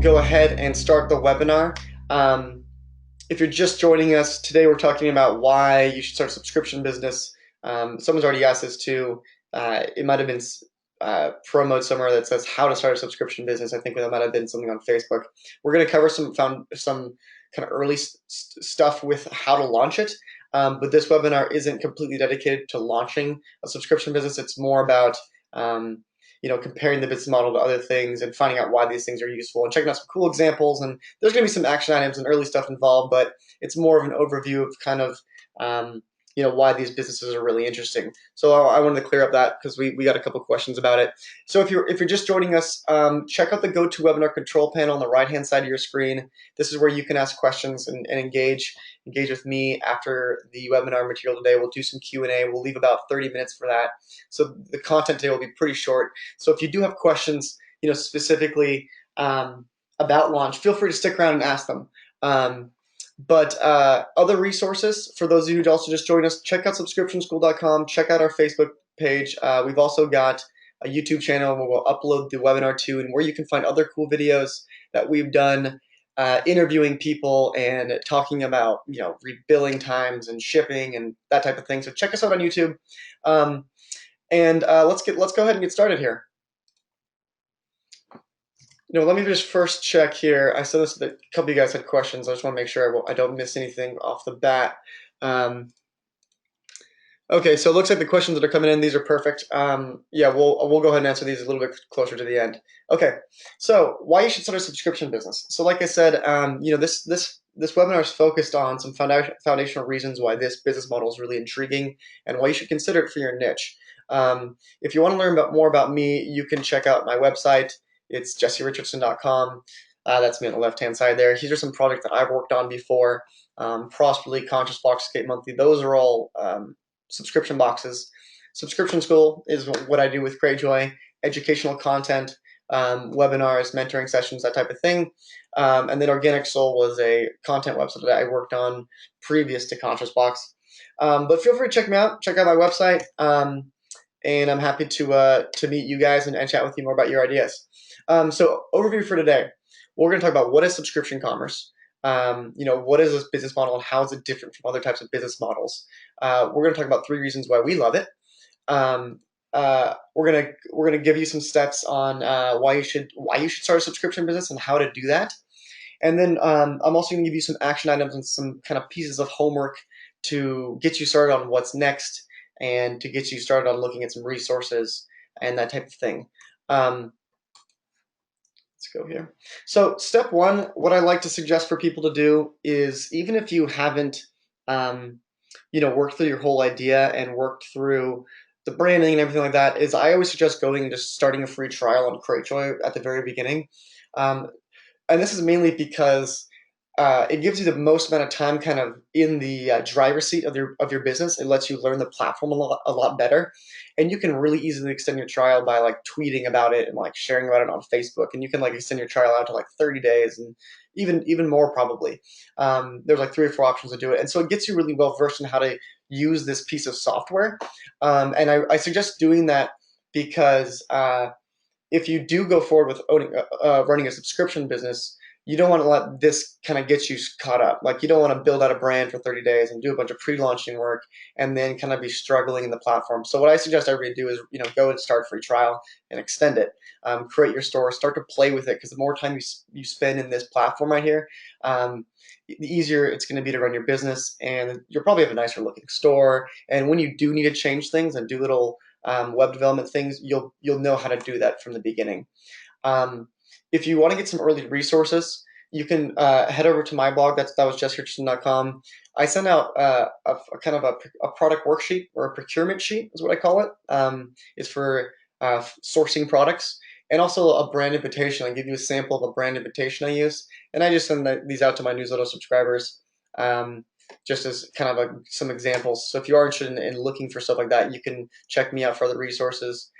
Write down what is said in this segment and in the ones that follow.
go ahead and start the webinar. Um, if you're just joining us, today we're talking about why you should start a subscription business. Someone's already asked this too. It might have been promoted somewhere that says how to start a subscription business. I think that might have been something on Facebook. We're going to cover some kind of early stuff with how to launch it. But this webinar isn't completely dedicated to launching a subscription business. It's more about comparing the business model to other things and finding out why these things are useful and checking out some cool examples. And there's going to be some action items and early stuff involved, but it's more of an overview of kind of why these businesses are really interesting. So I wanted to clear up that because we got a couple questions about it. So if you're just joining us, check out the GoToWebinar control panel on the right-hand side of your screen. This is where you can ask questions and engage with me after the webinar material today. We'll do some Q&A. We'll leave about 30 minutes for that. So the content today will be pretty short. So if you do have questions, specifically about launch, feel free to stick around and ask them. But other resources, for those of you who also just joined us, check out subscriptionschool.com, check out our Facebook page. We've also got a YouTube channel where we'll upload the webinar to, and where you can find other cool videos that we've done interviewing people and talking about rebilling times and shipping and that type of thing. So check us out on YouTube, and let's go ahead and get started here. Let me just first check here. I said this that a couple of you guys had questions. I just want to make sure I don't miss anything off the bat. Okay, so it looks like the questions that are coming in, these are perfect. Yeah, we'll go ahead and answer these a little bit closer to the end. Okay, so why you should start a subscription business. So like I said, this webinar is focused on some foundational reasons why this business model is really intriguing and why you should consider it for your niche. If you want to learn more about me, you can check out my website. It's jesserichardson.com. That's me on the left-hand side there. These are some projects that I've worked on before. Prosperly, Conscious Box, Escape Monthly. Those are all subscription boxes. Subscription School is what I do with Craigjoy. Educational content, webinars, mentoring sessions, that type of thing. And then Organic Soul was a content website that I worked on previous to Conscious Box. But feel free to check me out. Check out my website. And I'm happy to meet you guys and chat with you more about your ideas. So overview for today, we're going to talk about what is subscription commerce. What is this business model and how is it different from other types of business models? We're going to talk about 3 reasons why we love it. We're gonna give you some steps on why you should start a subscription business and how to do that. And then I'm also going to give you some action items and some kind of pieces of homework to get you started on what's next and to get you started on looking at some resources and that type of thing. Let's go here. So step 1, what I like to suggest for people to do is, even if you haven't worked through your whole idea and worked through the branding and everything like that, is I always suggest going and just starting a free trial on Craigjoy at the very beginning. And this is mainly because it gives you the most amount of time kind of in the driver's seat of your business. It lets you learn the platform a lot better, and you can really easily extend your trial by like tweeting about it and like sharing about it on Facebook, and you can like extend your trial out to like 30 days and even more probably. There's like 3 or 4 options to do it, and so it gets you really well versed in how to use this piece of software. And I suggest doing that because if you do go forward with running a subscription business, you don't want to let this kind of get you caught up. Like, you don't want to build out a brand for 30 days and do a bunch of pre-launching work and then kind of be struggling in the platform. So what I suggest everybody do is, go and start free trial and extend it. Create your store, start to play with it, because the more time you spend in this platform right here, the easier it's going to be to run your business, and you'll probably have a nicer looking store. And when you do need to change things and do little web development things, you'll know how to do that from the beginning. If you want to get some early resources, you can head over to my blog. That was jesserichardson.com. I send out a kind of a product worksheet, or a procurement sheet is what I call it. It's for sourcing products, and also a brand invitation. I give you a sample of a brand invitation I use, and I just send these out to my newsletter subscribers, just as kind of some examples. So if you are interested in looking for stuff like that, you can check me out for other resources.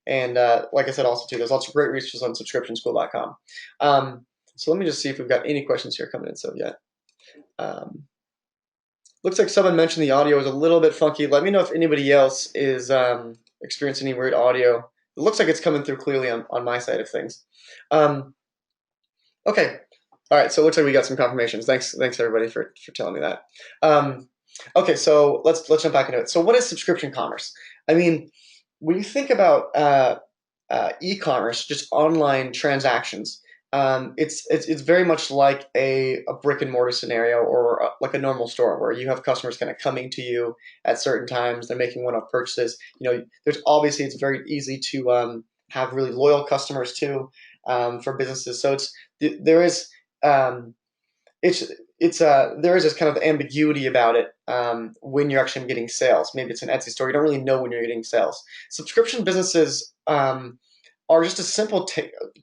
And like I said, also too, there's lots of great resources on subscriptionschool.com. So let me just see if we've got any questions here coming in yet. Looks like someone mentioned the audio is a little bit funky. Let me know if anybody else is experiencing any weird audio. It looks like it's coming through clearly on my side of things. Okay. All right. So it looks like we got some confirmations. Thanks everybody for telling me that. Um, okay. So let's jump back into it. So what is subscription commerce? I mean, when you think about e-commerce, just online transactions, it's very much like a brick and mortar scenario or like a normal store where you have customers kind of coming to you at certain times. They're making one-off purchases. There's obviously it's very easy to have really loyal customers too for businesses. So there is um, there is this kind of ambiguity about it when you're actually getting sales. Maybe it's an Etsy store. You don't really know when you're getting sales. Subscription businesses are just a simple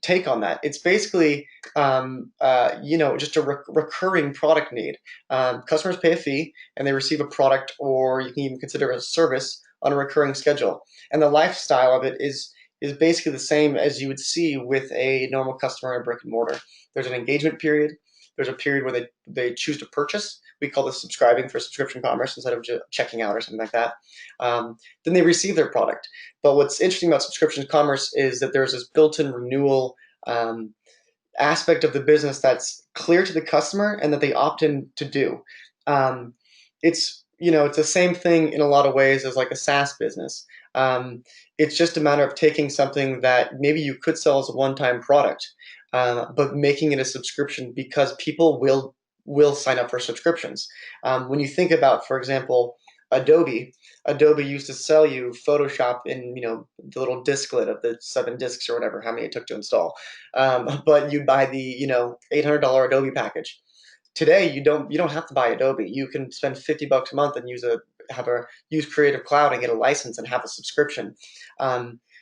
take on that. It's basically just a recurring product need. Customers pay a fee and they receive a product, or you can even consider it a service on a recurring schedule. And the lifestyle of it is basically the same as you would see with a normal customer in a brick and mortar. There's an engagement period. There's a period where they choose to purchase. We call this subscribing for subscription commerce instead of just checking out or something like that. Then they receive their product. But what's interesting about subscription commerce is that there's this built-in renewal um, aspect of the business that's clear to the customer and that they opt in to do. Um, it's the same thing in a lot of ways as like a SaaS business. It's just a matter of taking something that maybe you could sell as a one-time product, but making it a subscription because people will sign up for subscriptions. When you think about, for example, Adobe, Adobe used to sell you Photoshop in the little disklet of the 7 disks or whatever, how many it took to install. But you buy the $800 Adobe package. Today you don't have to buy Adobe. You can spend $50 a month and use Creative Cloud and get a license and have a subscription,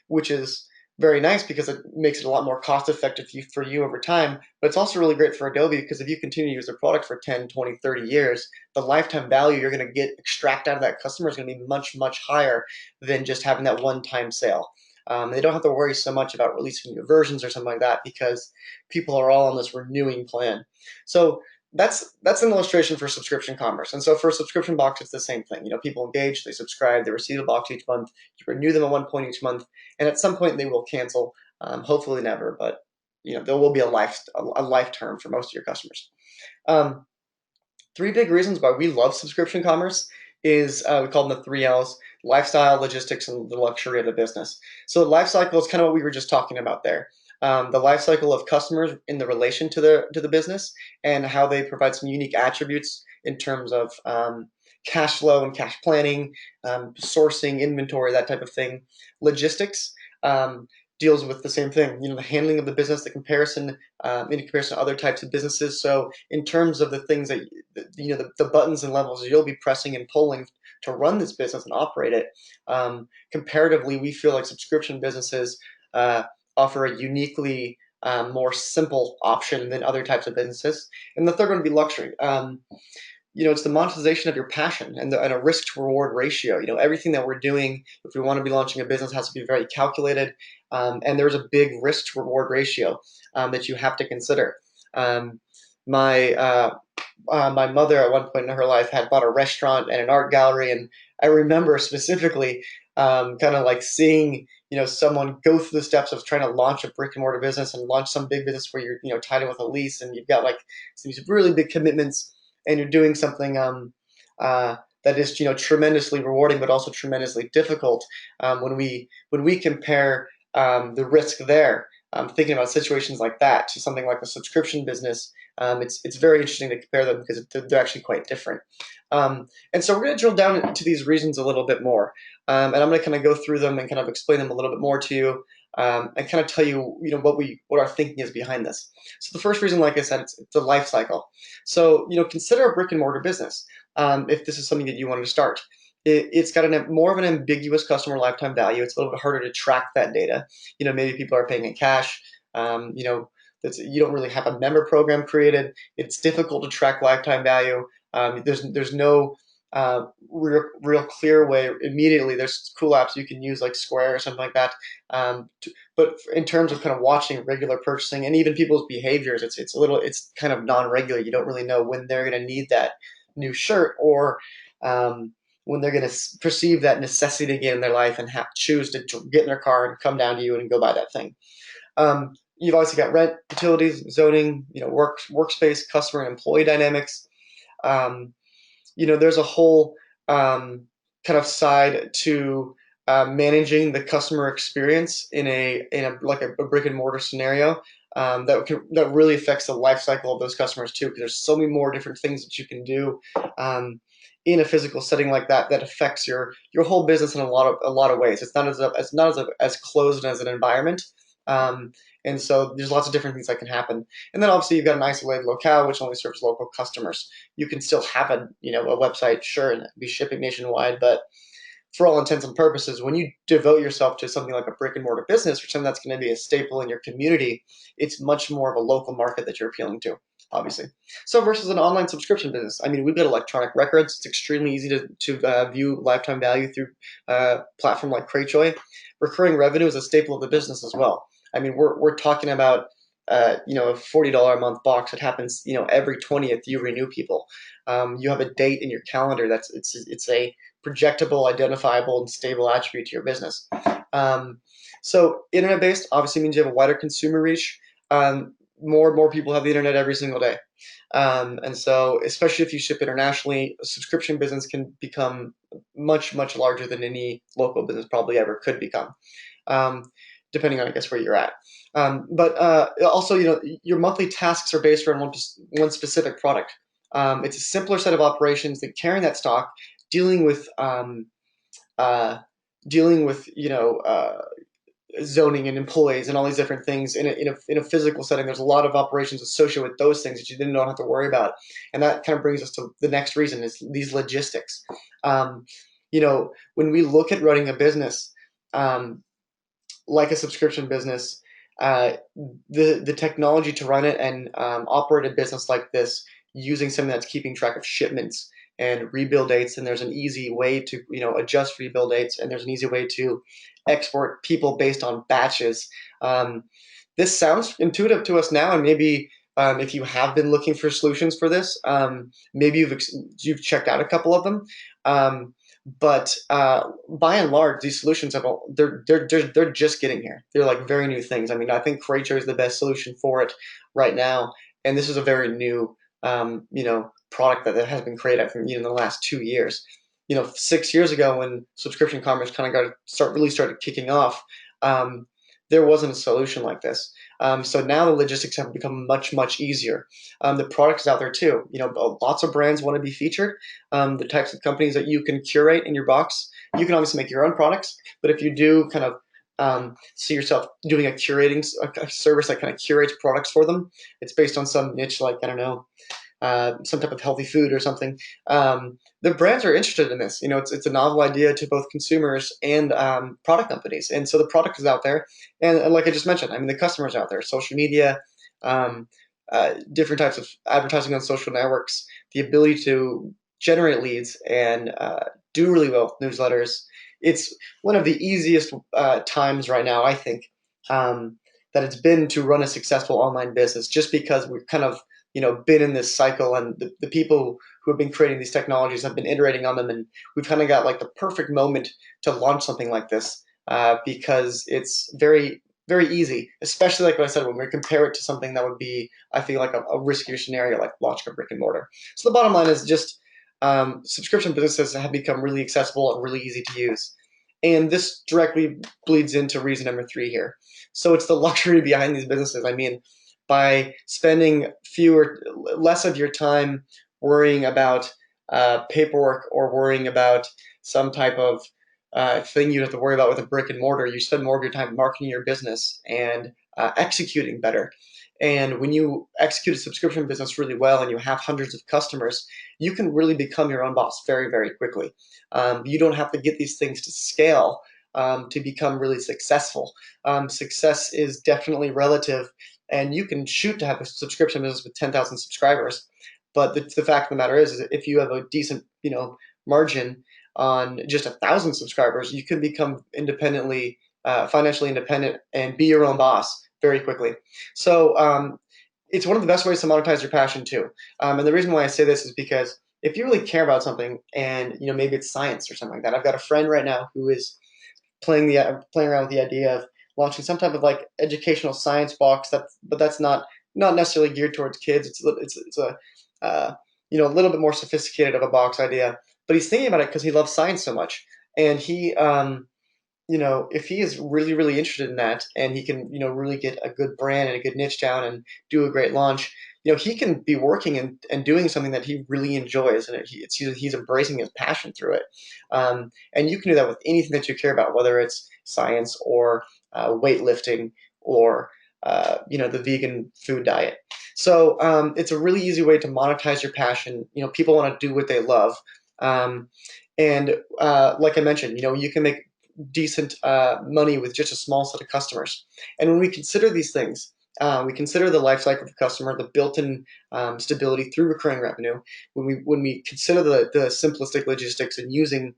which is very nice because it makes it a lot more cost effective for you over time. But it's also really great for Adobe because if you continue to use their product for 10, 20, 30 years, the lifetime value you're going to get extract out of that customer is going to be much, much higher than just having that one-time sale. They don't have to worry so much about releasing new versions or something like that because people are all on this renewing plan. So that's an illustration for subscription commerce. And so for a subscription box, it's the same thing. People engage, they subscribe, they receive a box each month. You renew them at one point each month, and at some point they will cancel. Hopefully never, but there will be a life term for most of your customers. Um, Three big reasons why we love subscription commerce is we call them the 3 Ls: lifestyle, logistics, and the luxury of the business. So the life cycle is kind of what we were just talking about there. The life cycle of customers in the relation to the business and how they provide some unique attributes in terms of cash flow and cash planning, sourcing, inventory, that type of thing. Logistics deals with the same thing. The handling of the business, the comparison in comparison to other types of businesses. So in terms of the things that the buttons and levels you'll be pressing and pulling to run this business and operate it. Comparatively, we feel like subscription businesses offer a uniquely more simple option than other types of businesses. And the third one would be luxury. It's the monetization of your passion and a risk to reward ratio. Everything that we're doing, if we want to be launching a business, has to be very calculated, and there's a big risk to reward ratio that you have to consider. Um, my my mother at one point in her life had bought a restaurant and an art gallery, and I remember specifically kind of like seeing someone go through the steps of trying to launch a brick and mortar business and launch some big business where you're tied in with a lease and you've got like these really big commitments and you're doing something uh, that is tremendously rewarding but also tremendously difficult. When we compare the risk there, thinking about situations like that to something like a subscription business, it's very interesting to compare them because they're actually quite different. And so we're going to drill down into these reasons a little bit more, and I'm going to kind of go through them and kind of explain them a little bit more to you, and kind of tell you what our thinking is behind this. So the first reason, like I said, it's the life cycle. So consider a brick and mortar business if this is something that you wanted to start. It's got more of an ambiguous customer lifetime value. It's a little bit harder to track that data. Maybe people are paying in cash. You don't really have a member program created. It's difficult to track lifetime value. There's no real clear way immediately. There's cool apps you can use like Square or something like that. But in terms of kind of watching regular purchasing and even people's behaviors, it's kind of non-regular. You don't really know when they're going to need that new shirt or um, when they're going to perceive that necessity again in their life and choose to get in their car and come down to you and go buy that thing. You've obviously got rent, utilities, zoning, workspace, customer and employee dynamics. Um, there's a whole kind of side to managing the customer experience in a like a brick and mortar scenario that really affects the life cycle of those customers too. Because there's so many more different things that you can do um, in a physical setting like that that affects your whole business in a lot of ways. It's not as closed as an environment. Um, and so there's lots of different things that can happen. And then obviously you've got an isolated locale which only serves local customers. You can still have a website, sure, and be shipping nationwide, but for all intents and purposes, when you devote yourself to something like a brick and mortar business or something that's going to be a staple in your community, it's much more of a local market that you're appealing to, obviously. So versus an online subscription business, I mean, we've got electronic records. It's extremely easy to view lifetime value through a platform like Cratejoy. Recurring revenue is a staple of the business as well. I mean, we're talking about a $40 a month box. It happens, every 20th you renew people. You have a date in your calendar it's a projectable, identifiable, and stable attribute to your business. Um, so internet-based obviously means you have a wider consumer reach. More and more people have the internet every single day. And so, especially if you ship internationally, a subscription business can become much, much larger than any local business probably ever could become, um, depending on, I guess, where you're at. But also, your monthly tasks are based around one specific product. It's a simpler set of operations than carrying that stock, dealing with uh, dealing with zoning and employees and all these different things in a physical setting. There's a lot of operations associated with those things that you didn't know have to worry about, and that kind of brings us to the next reason is these logistics. Um, when we look at running a business um, like a subscription business, uh, the technology to run it and operate a business like this using something that's keeping track of shipments and rebill dates, and there's an easy way to adjust rebill dates, and there's an easy way to export people based on batches. Um, this sounds intuitive to us now, and maybe if you have been looking for solutions for this, maybe you've checked out a couple of them. Um, but by and large, these solutions they're just getting here. They're like very new things. I mean, I think Cratejoy is the best solution for it right now, and this is a very new product that has been created in the last 2 years. 6 years ago when subscription commerce kind of really started kicking off, um, there wasn't a solution like this. So now the logistics have become much, much easier. The products out there too. Lots of brands want to be featured. The types of companies that you can curate in your box. You can obviously make your own products, but if you do kind of see yourself doing a service that kind of curates products for them, it's based on some niche, like, I don't know, some type of healthy food or something. The brands are interested in this. It's a novel idea to both consumers and product companies, and so the product is out there. And like I just mentioned, I mean, the customers out there, social media, um, different types of advertising on social networks, the ability to generate leads and do really well with newsletters. It's one of the easiest times right now, I think, that it's been to run a successful online business, just because we've kind of been in this cycle, and the people who have been creating these technologies have been iterating on them, and we've kind of got like the perfect moment to launch something like this because it's very, very easy, especially like what I said, when we compare it to something that would be, I feel like a riskier scenario like launching a brick and mortar. So the bottom line is just subscription businesses have become really accessible and really easy to use. And this directly bleeds into reason number three here. So it's the luxury behind these businesses. I mean, by spending less of your time worrying about paperwork or worrying about some type of thing you have to worry about with a brick and mortar, you spend more of your time marketing your business and executing better. And when you execute a subscription business really well and you have hundreds of customers, you can really become your own boss very, very quickly. You don't have to get these things to scale to become really successful. Success is definitely relative, and you can shoot to have a subscription business with 10,000 subscribers. But the fact of the matter is if you have a decent, margin on just 1,000 subscribers, you can become financially independent, and be your own boss very quickly. So it's one of the best ways to monetize your passion too. And the reason why I say this is because if you really care about something, and maybe it's science or something like that. I've got a friend right now who is playing around with the idea of launching some type of like educational science box. But that's not necessarily geared towards kids. It's a a little bit more sophisticated of a box idea. But he's thinking about it because he loves science so much, and if he is really, really interested in that and he can, really get a good brand and a good niche down and do a great launch, he can be working and doing something that he really enjoys and he's embracing his passion through it. And you can do that with anything that you care about, whether it's science or weightlifting or, the vegan food diet. So it's a really easy way to monetize your passion. People want to do what they love. Um, and like I mentioned, you can make decent money with just a small set of customers. And when we consider these things, we consider the life cycle of the customer, the built-in stability through recurring revenue. When we consider the simplistic logistics and using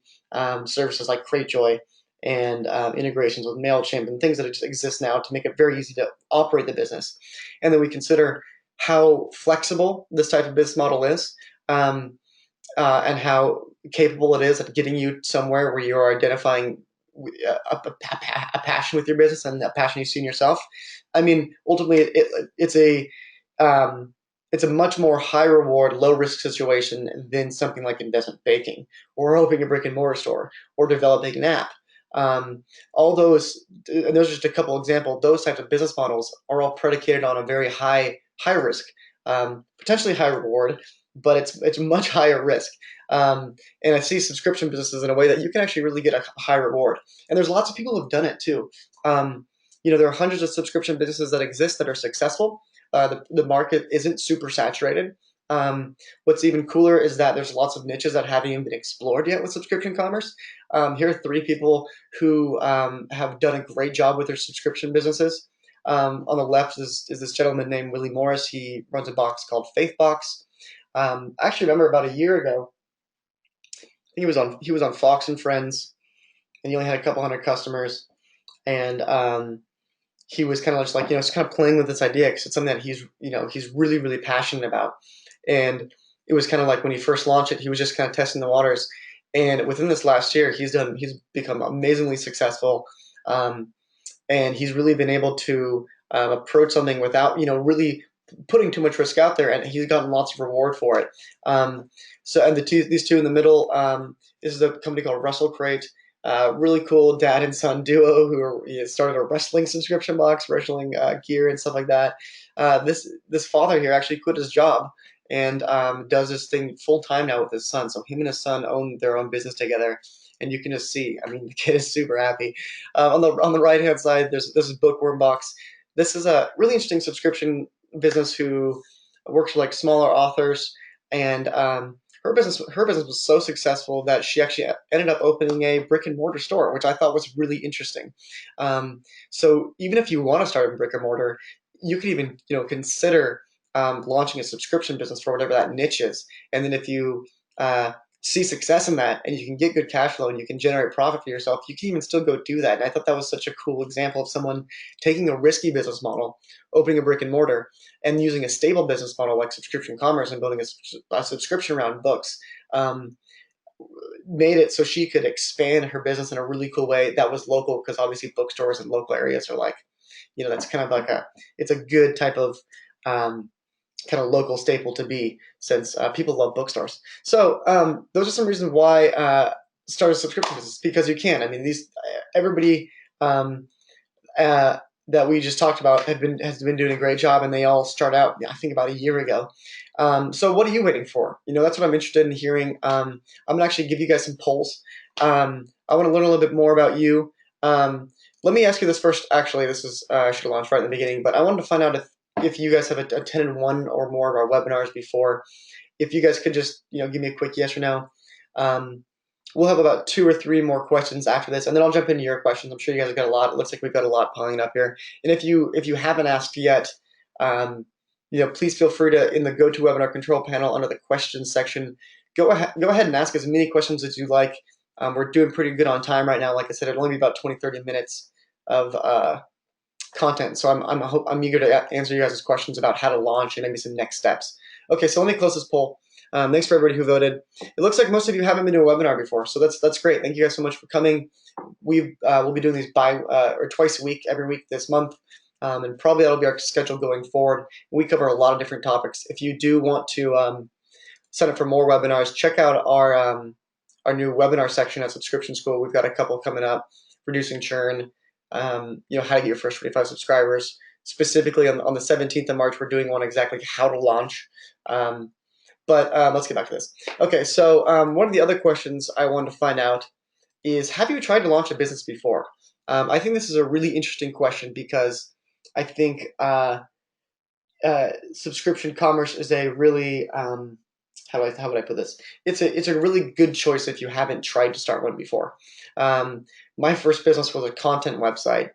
services like CrateJoy and integrations with Mailchimp and things that exist now to make it very easy to operate the business, and then we consider how flexible this type of business model is. And how capable it is of getting you somewhere where you're identifying a passion with your business and a passion you see in yourself. I mean, ultimately, um, it's a much more high reward, low risk situation than something like investment banking or opening a brick and mortar store or developing an app. All those, and those are just a couple examples. Those types of business models are all predicated on a very high risk, potentially high reward, but it's much higher risk. And I see subscription businesses in a way that you can actually really get a high reward. And there's lots of people who've done it too. There are hundreds of subscription businesses that exist that are successful. The market isn't super saturated. What's even cooler is that there's lots of niches that haven't even been explored yet with subscription commerce. Here are three people who have done a great job with their subscription businesses. On the left is this gentleman named Willie Morris. He runs a box called FaithBox. I actually remember about a year ago, he was on Fox and Friends, and he only had a couple hundred customers, and he was kind of just like just kind of playing with this idea because it's something that he's really really passionate about, and it was kind of like when he first launched it, he was just kind of testing the waters, and within this last year, he's become amazingly successful, um, and he's really been able to approach something without really putting too much risk out there, and he's gotten lots of reward for it. And these two in the middle, this is a company called Russell Crate. Really cool dad and son duo started a wrestling subscription box, wrestling gear and stuff like that. This father here actually quit his job and does this thing full time now with his son. So him and his son own their own business together, and you can just see. I mean, the kid is super happy. On the right hand side, this is Bookworm Box. This is a really interesting subscription business who works for like smaller authors, and her business was so successful that she actually ended up opening a brick and mortar store, which I thought was really interesting. So even if you want to start a brick and mortar, you could even consider launching a subscription business for whatever that niche is, and then if you see success in that and you can get good cash flow and you can generate profit for yourself, you can even still go do that. And I thought that was such a cool example of someone taking a risky business model, opening a brick and mortar, and using a stable business model like subscription commerce and building a subscription around books. Um, Made it so she could expand her business in a really cool way that was local, because obviously bookstores in local areas are like, that's kind of like it's a good type of um, kind of local staple to be, since people love bookstores. So those are some reasons why start a subscription business, because you can. I mean, everybody um, uh, that we just talked about has been doing a great job, and they all start out, I think, about a year ago. So what are you waiting for? That's what I'm interested in hearing. I'm gonna actually give you guys some polls. I want to learn a little bit more about you. Let me ask you this first. Actually, this is I should have launched right in the beginning, but I wanted to find out if you guys have attended one or more of our webinars before. If you guys could just give me a quick yes or no. Um, we'll have about 2 or 3 more questions after this, and then I'll jump into your questions. I'm sure you guys have got a lot. It looks like we've got a lot piling up here. And if you haven't asked yet, um, please feel free to, in the GoToWebinar control panel under the questions section, go ahead and ask as many questions as you like. We're doing pretty good on time right now. Like I said, it'll only be about 20-30 minutes of content. So I'm eager to answer you guys' questions about how to launch and maybe some next steps. Okay, so let me close this poll. Thanks for everybody who voted. It looks like most of you haven't been to a webinar before, so that's great. Thank you guys so much for coming. We'll be doing these or twice a week, every week this month, and probably that'll be our schedule going forward. We cover a lot of different topics. If you do want to sign up for more webinars, check out our new webinar section at Subscription School. We've got a couple coming up: reducing churn, how to get your first 45 subscribers. Specifically on the 17th of March, we're doing one exactly how to launch. But let's get back to this. Okay, so one of the other questions I wanted to find out is, have you tried to launch a business before? I think this is a really interesting question because I think subscription commerce is a really how would I put this? It's a really good choice if you haven't tried to start one before. My first business was a content website,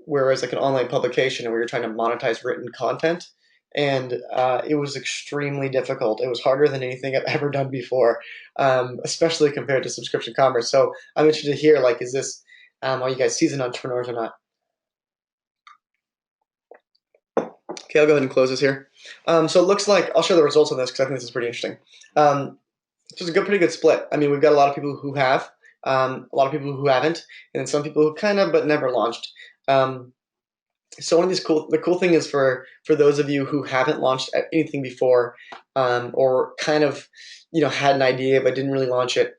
whereas like an online publication, and we were trying to monetize written content, and it was extremely difficult. It was harder than anything I've ever done before, especially compared to subscription commerce. So I'm interested to hear, like, is this are you guys seasoned entrepreneurs or not? Okay, I'll go ahead and close this here. So it looks like I'll show the results on this because I think this is pretty interesting. It's a pretty good split. I mean, we've got a lot of people who have, a lot of people who haven't, and then some people who kind of but never launched. So one of these the cool thing is for those of you who haven't launched anything before, or kind of had an idea but didn't really launch it.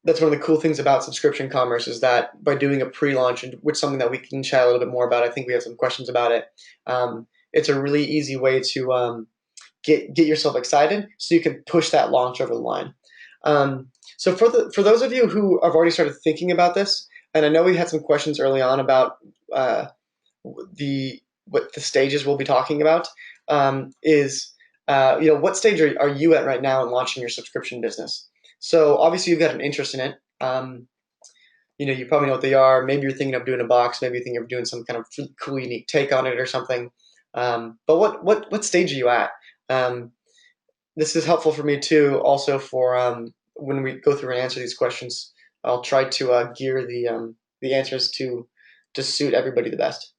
That's one of the cool things about subscription commerce is that by doing a pre-launch, which is something that we can chat a little bit more about, I think we have some questions about it. It's a really easy way to get yourself excited so you can push that launch over the line. So for those of you who have already started thinking about this, and I know we had some questions early on about what the stages we'll be talking about, is what stage are you at right now in launching your subscription business? So obviously you've got an interest in it. You probably know what they are. Maybe you're thinking of doing a box. Maybe you're thinking of doing some kind of cool, unique take on it or something. But what stage are you at? This is helpful for me too. Also for when we go through and answer these questions, I'll try to gear the answers to suit everybody the best.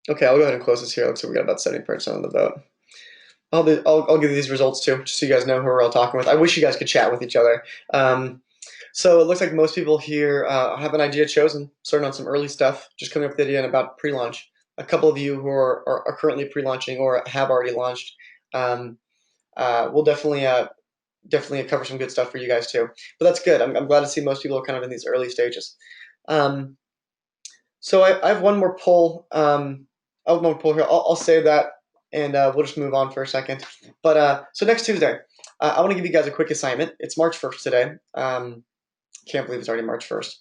Okay, I'll go ahead and close this here. Looks like we got about 70% of the vote. I'll give you these results too, just so you guys know who we're all talking with. I wish you guys could chat with each other. So it looks like most people here have an idea chosen, starting on some early stuff, just coming up with the idea about pre-launch. A couple of you who are currently pre-launching or have already launched, we'll definitely cover some good stuff for you guys too. But that's good. I'm glad to see most people are kind of in these early stages. So I have one more poll. Here. I'll save that, and we'll just move on for a second. But so next Tuesday, I want to give you guys a quick assignment. It's March 1st today. Can't believe it's already March 1st.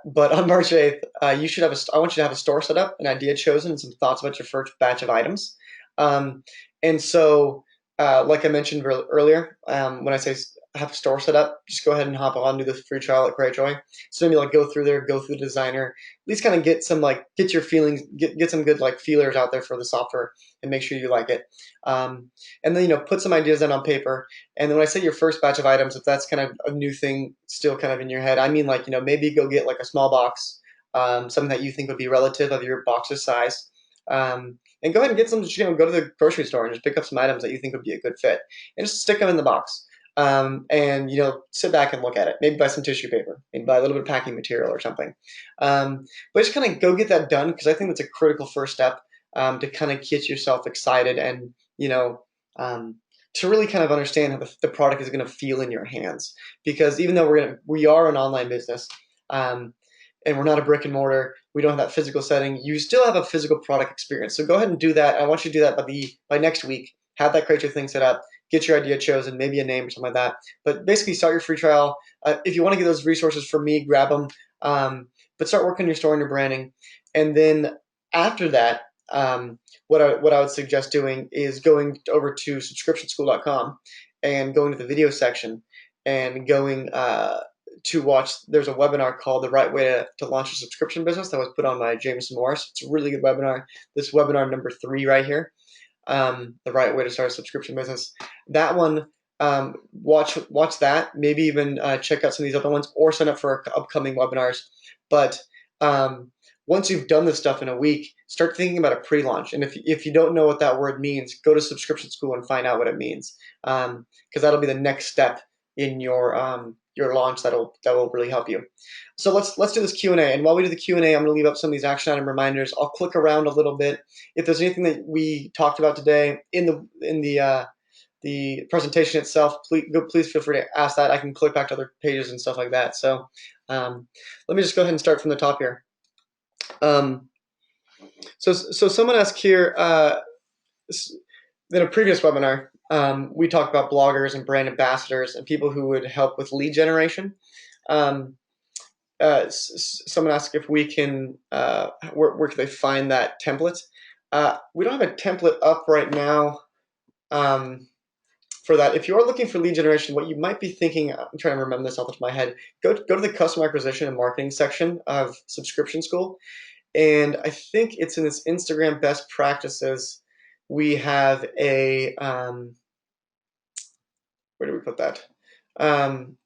But on March 8th, I want you to have a store set up, an idea chosen, and some thoughts about your first batch of items. And so, like I mentioned earlier, when I say have a store set up, just go ahead and hop on, do the free trial at Cratejoy. So maybe go through there, go through the designer, at least kind of get your feelings, get some good feelers out there for the software, and make sure you like it. And then put some ideas down on paper. And then when I say your first batch of items, if that's kind of a new thing still kind of in your head, I mean maybe go get a small box, something that you think would be relative of your box's size. And go ahead and get some, go to the grocery store and just pick up some items that you think would be a good fit, and just stick them in the box. And sit back and look at it. Maybe buy some tissue paper, maybe buy a little bit of packing material or something. But just kind of go get that done, because I think that's a critical first step to kind of get yourself excited and to really kind of understand how the product is going to feel in your hands. Because even though we are an online business, and we're not a brick and mortar, we don't have that physical setting, you still have a physical product experience. So go ahead and do that. I want you to do that by next week. Have that Cratejoy thing set up. Get your idea chosen, maybe a name or something like that. But basically, start your free trial. If you want to get those resources from me, grab them. But start working on your store and your branding. And then after that, what I would suggest doing is going over to subscriptionschool.com and going to the video section and going to watch. There's a webinar called The Right Way to Launch a Subscription Business that was put on by Jameson Morris. It's a really good webinar. This webinar number 3 right here. The Right Way to Start a Subscription Business. That one, watch that. Maybe even check out some of these other ones, or sign up for upcoming webinars. But um, once you've done this stuff in a week, start thinking about a pre-launch. And if you don't know what that word means, go to Subscription School and find out what it means, because that'll be the next step in your launch that will really help you. So let's do this Q&A. And while we do the Q&A, I'm going to leave up some of these action item reminders. I'll click around a little bit. If there's anything that we talked about today in the presentation itself, please feel free to ask that. I can click back to other pages and stuff like that. So let me just go ahead and start from the top here. So someone asked here, in a previous webinar, we talked about bloggers and brand ambassadors and people who would help with lead generation. Someone asked if we can, where can they find that template? We don't have a template up right now for that. If you are looking for lead generation, what you might be thinking, I'm trying to remember this off the top of my head, go to the customer acquisition and marketing section of Subscription School. And I think it's in this Instagram best practices. We have a, where do we put that?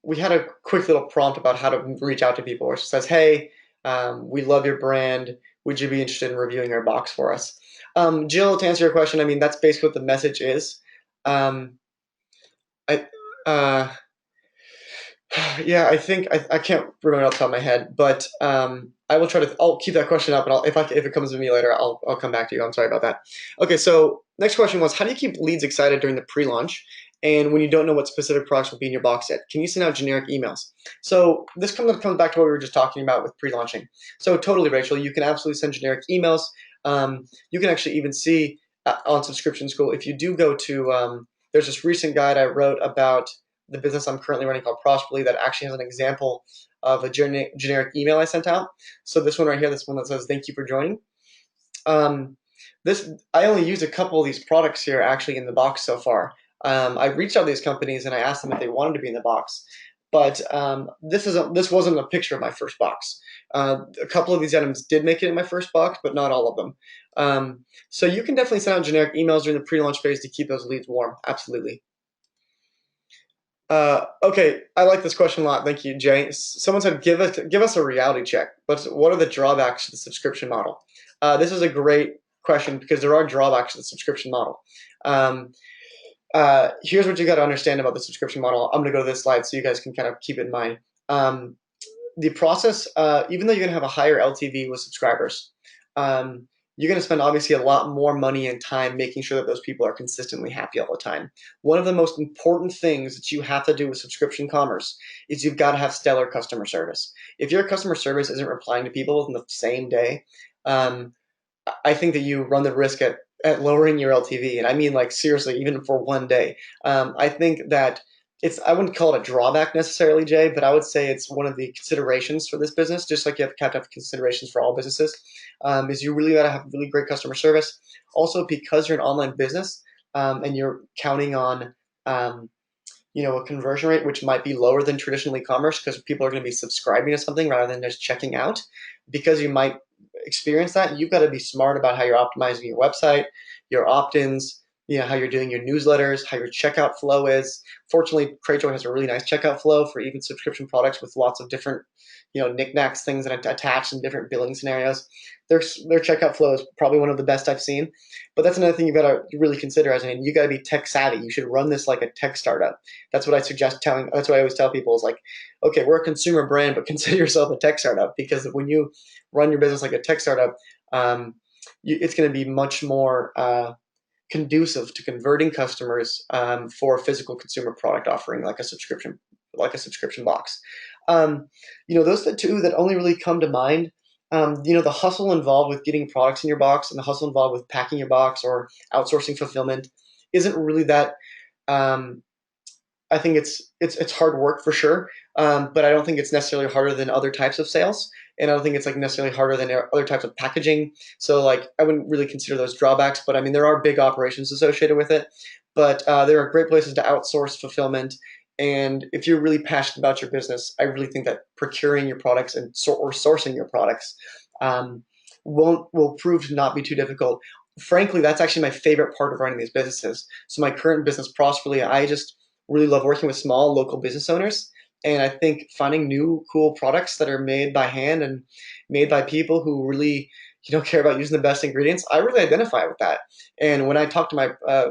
We had a quick little prompt about how to reach out to people, which says, hey, we love your brand. Would you be interested in reviewing our box for us? Jill, to answer your question, I mean, that's basically what the message is. Yeah, I think I can't remember off the top of my head, but I will try to. I'll keep that question up, and if it comes to me later, I'll come back to you. I'm sorry about that. Okay, so next question was, how do you keep leads excited during the pre-launch, and when you don't know what specific products will be in your box yet? Can you send out generic emails? So this comes back to what we were just talking about with pre-launching. So totally, Rachel, you can absolutely send generic emails. You can actually even see on Subscription School if you do go to. There's this recent guide I wrote about the business I'm currently running called Prosperly that actually has an example of a generic email I sent out. So this one right here, this one that says, thank you for joining. I only used a couple of these products here actually in the box so far. I reached out to these companies and I asked them if they wanted to be in the box. But this wasn't a picture of my first box. A couple of these items did make it in my first box, but not all of them. So you can definitely send out generic emails during the pre-launch phase to keep those leads warm. Absolutely. Okay, I like this question a lot. Thank you, Jay. Someone said, give us a reality check. What are the drawbacks to the subscription model? This is a great question because there are drawbacks to the subscription model. Here's what you got to understand about the subscription model. I'm going to go to this slide so you guys can kind of keep it in mind. The process, even though you're going to have a higher LTV with subscribers, you're going to spend obviously a lot more money and time making sure that those people are consistently happy all the time. One of the most important things that you have to do with subscription commerce is you've got to have stellar customer service. If your customer service isn't replying to people within the same day, I think that you run the risk at lowering your LTV. And I mean, like, seriously, even for one day. I think that I wouldn't call it a drawback necessarily, Jay, but I would say it's one of the considerations for this business, just like you have to have considerations for all businesses, is you really got to have really great customer service. Also, because you're an online business and you're counting on a conversion rate which might be lower than traditional e-commerce because people are going to be subscribing to something rather than just checking out, because you might experience that, you've got to be smart about how you're optimizing your website, your opt-ins, how you're doing your newsletters, how your checkout flow is. Fortunately, Cratejoy has a really nice checkout flow for even subscription products with lots of different, knickknacks, things that attach in different billing scenarios. Their checkout flow is probably one of the best I've seen. But that's another thing you've got to really consider you got to be tech savvy. You should run this like a tech startup. That's what I suggest that's what I always tell people is like, okay, we're a consumer brand, but consider yourself a tech startup, because when you run your business like a tech startup, it's going to be much more conducive to converting customers for a physical consumer product offering like a subscription box. Those are the two that only really come to mind. The hustle involved with getting products in your box and the hustle involved with packing your box or outsourcing fulfillment isn't really that. I think it's hard work for sure, but I don't think it's necessarily harder than other types of sales, and I don't think it's necessarily harder than other types of packaging. So I wouldn't really consider those drawbacks, but I mean there are big operations associated with it. But there are great places to outsource fulfillment, and if you're really passionate about your business, I really think that procuring your products or sourcing your products will prove to not be too difficult. Frankly, that's actually my favorite part of running these businesses. So my current business, Prosperly, I just really love working with small local business owners And I think finding new cool products that are made by hand and made by people who really care about using the best ingredients, I really identify with that. And when I talk to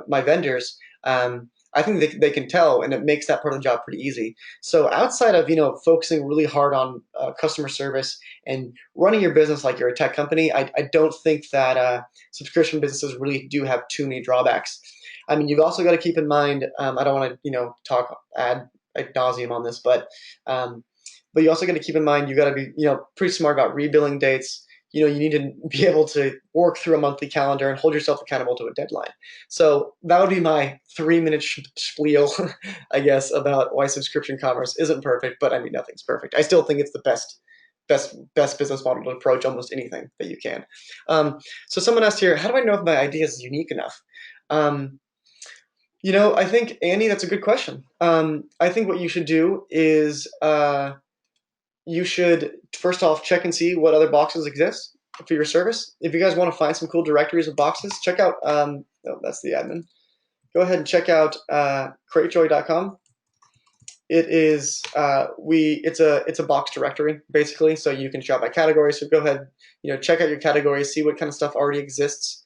my vendors, I think they can tell, and it makes that part of the job pretty easy. So outside of focusing really hard on customer service and running your business like you're a tech company, I don't think that subscription businesses really do have too many drawbacks. I mean, you've also got to keep in mind. I don't want to talk ad nauseum on this, um, but you also got to keep in mind you got to be pretty smart about rebilling dates. You need to be able to work through a monthly calendar and hold yourself accountable to a deadline. So that would be my 3-minute spiel, I guess, about why subscription commerce isn't perfect. But I mean, nothing's perfect. I still think it's the best business model to approach almost anything that you can. So someone asked here, how do I know if my idea is unique enough? Um, I think, Annie, that's a good question. I think what you should do is you should first off check and see what other boxes exist for your service. If you guys want to find some cool directories of boxes, check out. Oh, that's the admin. Go ahead and check out cratejoy.com. It is it's a box directory basically, so you can shop by category. So go ahead, check out your categories, see what kind of stuff already exists.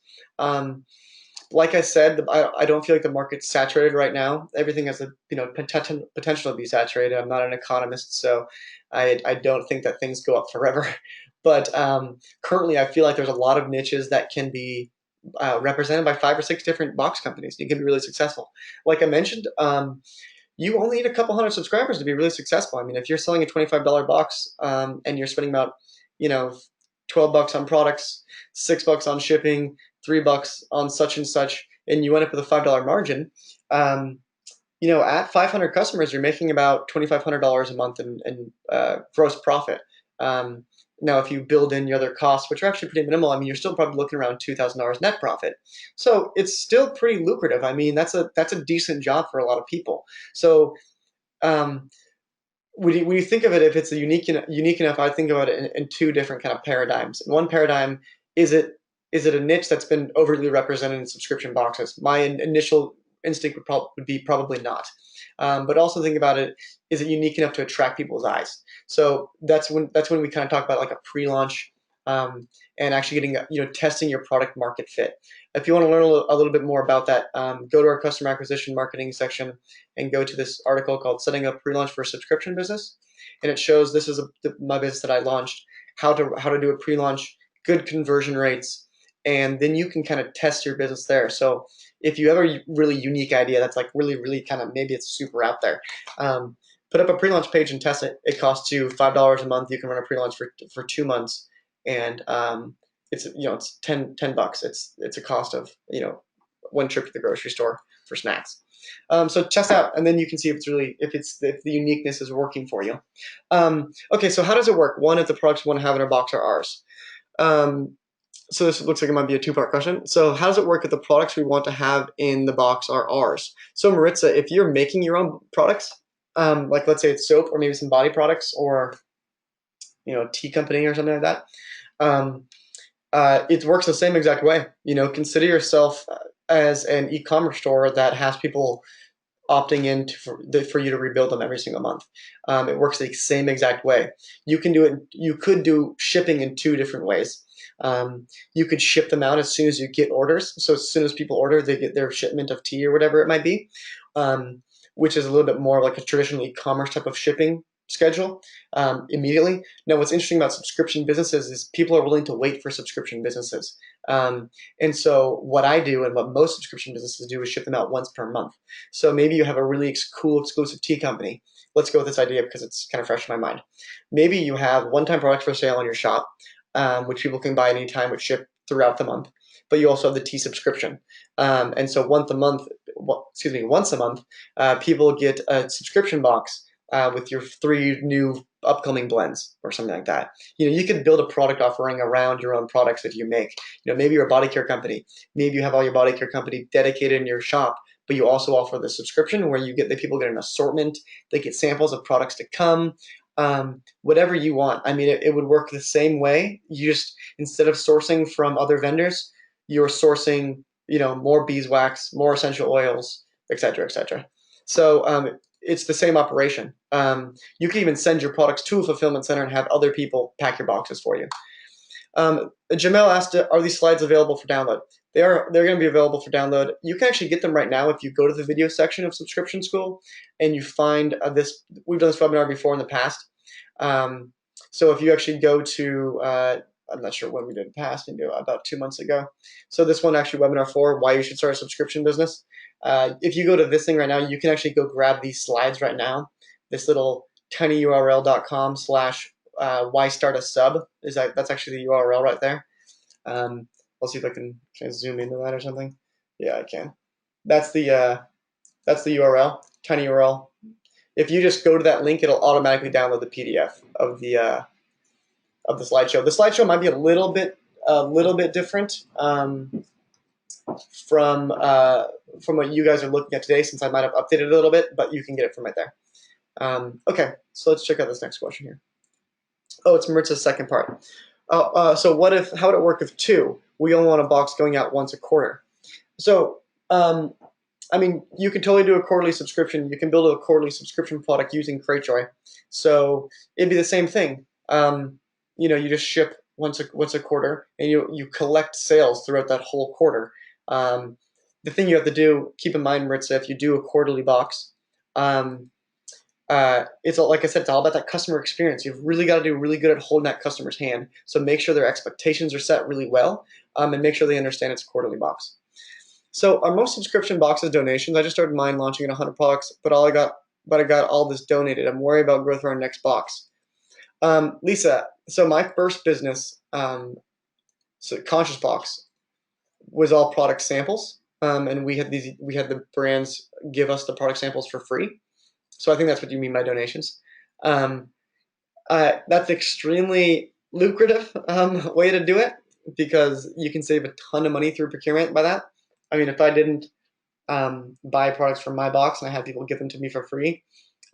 Like I said, I don't feel like the market's saturated right now. Everything has a potential to be saturated. I'm not an economist, so I don't think that things go up forever. But currently, I feel like there's a lot of niches that can be represented by 5 or 6 different box companies. You can be really successful. Like I mentioned, you only need a couple hundred subscribers to be really successful. I mean, if you're selling a $25 box and you're spending about, $12 on products, $6 on shipping, $3 on such and such, and you end up with a $5 margin, at 500 customers, you're making about $2,500 a month in gross profit. Now, if you build in your other costs, which are actually pretty minimal, I mean, you're still probably looking around $2,000 net profit. So it's still pretty lucrative. I mean, that's a decent job for a lot of people. So um, when you think of it, if it's unique enough, I think about it in 2 different kind of paradigms. In one paradigm, is it a niche that's been overly represented in subscription boxes? My initial instinct would be probably not. But also think about it: is it unique enough to attract people's eyes? So that's when we kind of talk about like a pre-launch and actually getting testing your product market fit. If you want to learn a little bit more about that, go to our customer acquisition marketing section and go to this article called "Setting Up Pre-Launch for a Subscription Business," and it shows this is my business that I launched, how to do a pre-launch, good conversion rates, and then you can kind of test your business there. So if you have a really unique idea that's like really, really kind of maybe it's super out there, put up a pre-launch page and test it. It costs you $5 a month. You can run a pre-launch for 2 months, and it's $10. It's a cost of one trip to the grocery store for snacks. So test out, and then you can see if the uniqueness is working for you. Okay, so how does it work? One, if the products we want to have in our box are ours. So this looks like it might be a 2-part question. So how does it work if the products we want to have in the box are ours? So Maritza, if you're making your own products, like let's say it's soap or maybe some body products or tea company or something like that, it works the same exact way. Consider yourself as an e-commerce store that has people opting in for you to rebuild them every single month. It works the same exact way. You can do it. You could do shipping in 2 different ways. You could ship them out as soon as you get orders. So as soon as people order, they get their shipment of tea or whatever it might be, which is a little bit more like a traditional e-commerce type of shipping schedule immediately. Now, what's interesting about subscription businesses is people are willing to wait for subscription businesses. And so what I do and what most subscription businesses do is ship them out once per month. So maybe you have a really cool exclusive tea company. Let's go with this idea because it's kind of fresh in my mind. Maybe you have one-time products for sale on your shop, which people can buy anytime, which ship throughout the month. But you also have the tea subscription. And so once a month, people get a subscription box with your 3 new upcoming blends or something like that. You could build a product offering around your own products that you make. Maybe you're a body care company. Maybe you have all your body care company dedicated in your shop, but you also offer the subscription where the people get an assortment. They get samples of products to come. Whatever you want. I mean, it would work the same way. You just, instead of sourcing from other vendors, you're sourcing, more beeswax, more essential oils, et cetera, et cetera. So it's the same operation. You can even send your products to a fulfillment center and have other people pack your boxes for you. Jamel asked, are these slides available for download? They're going to be available for download. You can actually get them right now if you go to the video section of Subscription School and you find this. We've done this webinar before in the past. So if you actually go to, I'm not sure when we did it past, maybe about 2 months ago. So this one actually webinar 4, why you should start a subscription business. If you go to this thing right now, you can actually go grab these slides right now. This little tinyurl.com slash why start a sub that's actually the URL right there. I'll see if I can zoom into that or something. Yeah, I can. That's the URL, tiny URL. If you just go to that link, it'll automatically download the PDF of the slideshow. The slideshow might be a little bit different from what you guys are looking at today, since I might have updated it a little bit, but you can get it from right there. Okay, so let's check out this next question here. Oh, it's Maritz's second part. So how would it work if we only want a box going out once a quarter? So, I mean, you can totally do a quarterly subscription. You can build a quarterly subscription product using Cratejoy. So it'd be the same thing. You just ship once a quarter, and you collect sales throughout that whole quarter. The thing you have to do, keep in mind, Maritza, if you do a quarterly box, it's like I said, it's all about that customer experience. You've really got to do really good at holding that customer's hand. So make sure their expectations are set really well, and make sure they understand it's a quarterly box. So our most subscription boxes donations. I just started mine launching at 100 products, but I got all this donated. I'm worried about growth for our next box. Lisa, so my first business, so Conscious Box, was all product samples, and we had the brands give us the product samples for free. So I think that's what you mean by donations. That's extremely lucrative way to do it, because you can save a ton of money through procurement by that. I mean, if I didn't buy products from my box and I had people give them to me for free,